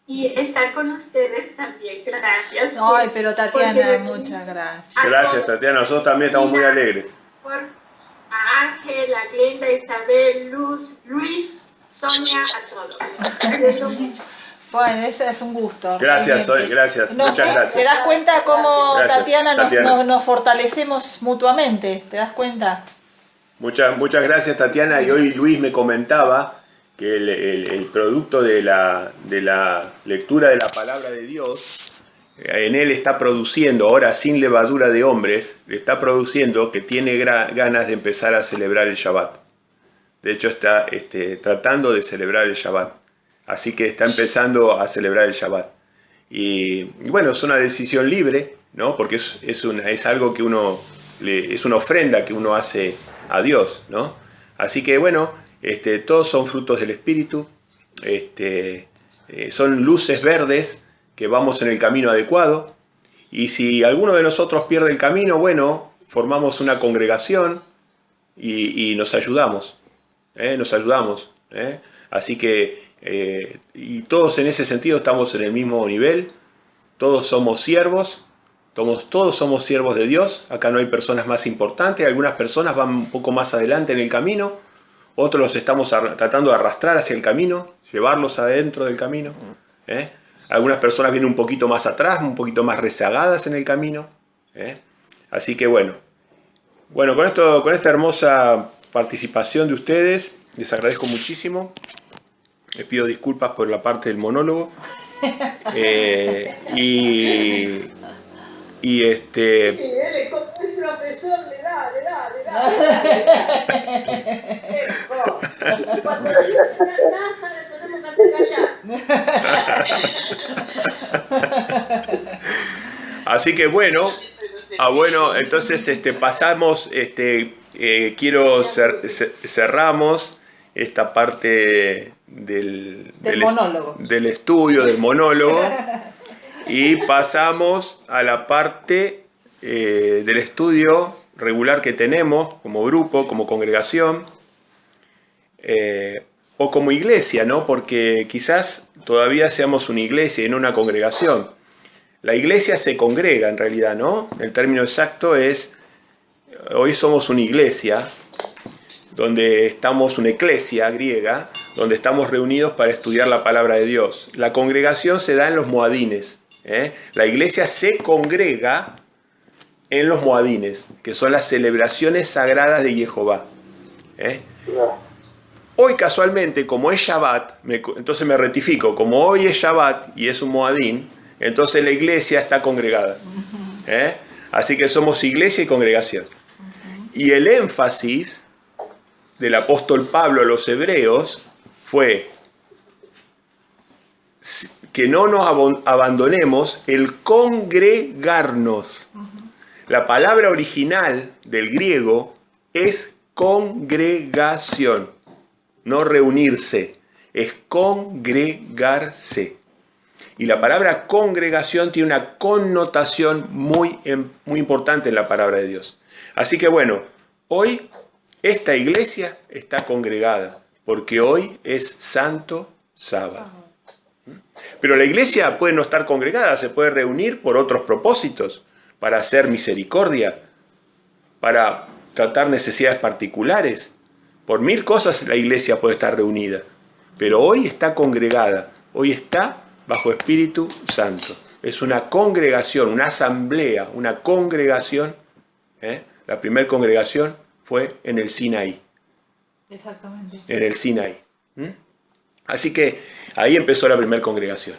y estar con ustedes también. Gracias. Ay, pero Tatiana, muchas gracias. Gracias, Tatiana. Nosotros también estamos muy alegres. A Ángel, a Glenda, Isabel, Luz, Luis, Sonia, a todos. Bueno, eso es un gusto. Gracias, gracias. Muchas gracias. ¿Te das cuenta cómo, gracias, Tatiana, nos fortalecemos mutuamente? ¿Te das cuenta? Muchas gracias, Tatiana. Y hoy Luis me comentaba que el producto de la lectura de la palabra de Dios, en él está produciendo, ahora sin levadura de hombres, está produciendo que tiene ganas de empezar a celebrar el Shabbat. De hecho, está tratando de celebrar el Shabbat. Así que está empezando a celebrar el Shabbat. Y bueno, es una decisión libre, ¿no? Porque es algo que es una ofrenda que uno hace a Dios, ¿no? Así que bueno, todos son frutos del Espíritu, son luces verdes que vamos en el camino adecuado. Y si alguno de nosotros pierde el camino, bueno, formamos una congregación y nos ayudamos, Así que y todos en ese sentido estamos en el mismo nivel, todos somos siervos, todos somos siervos de Dios. Acá no hay personas más importantes, algunas personas van un poco más adelante en el camino, otros los estamos tratando de arrastrar hacia el camino, llevarlos adentro del camino. Algunas personas vienen un poquito más atrás, un poquito más rezagadas en el camino. Así que bueno, con esta hermosa participación de ustedes, les agradezco muchísimo. Les pido disculpas por la parte del monólogo. Y él, como el profesor, le da. Cuando le dice que está en casa, le tenemos que hacer callar. Así que bueno, entonces pasamos, cerramos esta parte del monólogo. Del estudio, del monólogo, y pasamos a la parte del estudio regular que tenemos como grupo, como congregación, o como iglesia, ¿no? Porque quizás todavía seamos una iglesia y no una congregación. La iglesia se congrega en realidad, ¿no? El término exacto es, hoy somos una iglesia, donde estamos, una eclesia griega, donde estamos reunidos para estudiar la palabra de Dios. La congregación se da en los moadines. La iglesia se congrega en los moadines, que son las celebraciones sagradas de Jehová. Hoy casualmente, como es Shabbat, entonces me rectifico, como hoy es Shabbat y es un moadín, entonces la iglesia está congregada. Así que somos iglesia y congregación. Y el énfasis del apóstol Pablo a los hebreos fue que no nos abandonemos el congregarnos. La palabra original del griego es congregación, no reunirse, es congregarse. Y la palabra congregación tiene una connotación muy importante en la palabra de Dios. Así que bueno, hoy esta iglesia está congregada, porque hoy es Santo Sábado. Pero la iglesia puede no estar congregada, se puede reunir por otros propósitos, para hacer misericordia, para tratar necesidades particulares. Por 1000 cosas la iglesia puede estar reunida, pero hoy está congregada, hoy está bajo Espíritu Santo. Es una congregación, una asamblea, una congregación. La primera congregación fue en el Sinaí. Exactamente. En el Sinaí. Así que ahí empezó la primera congregación.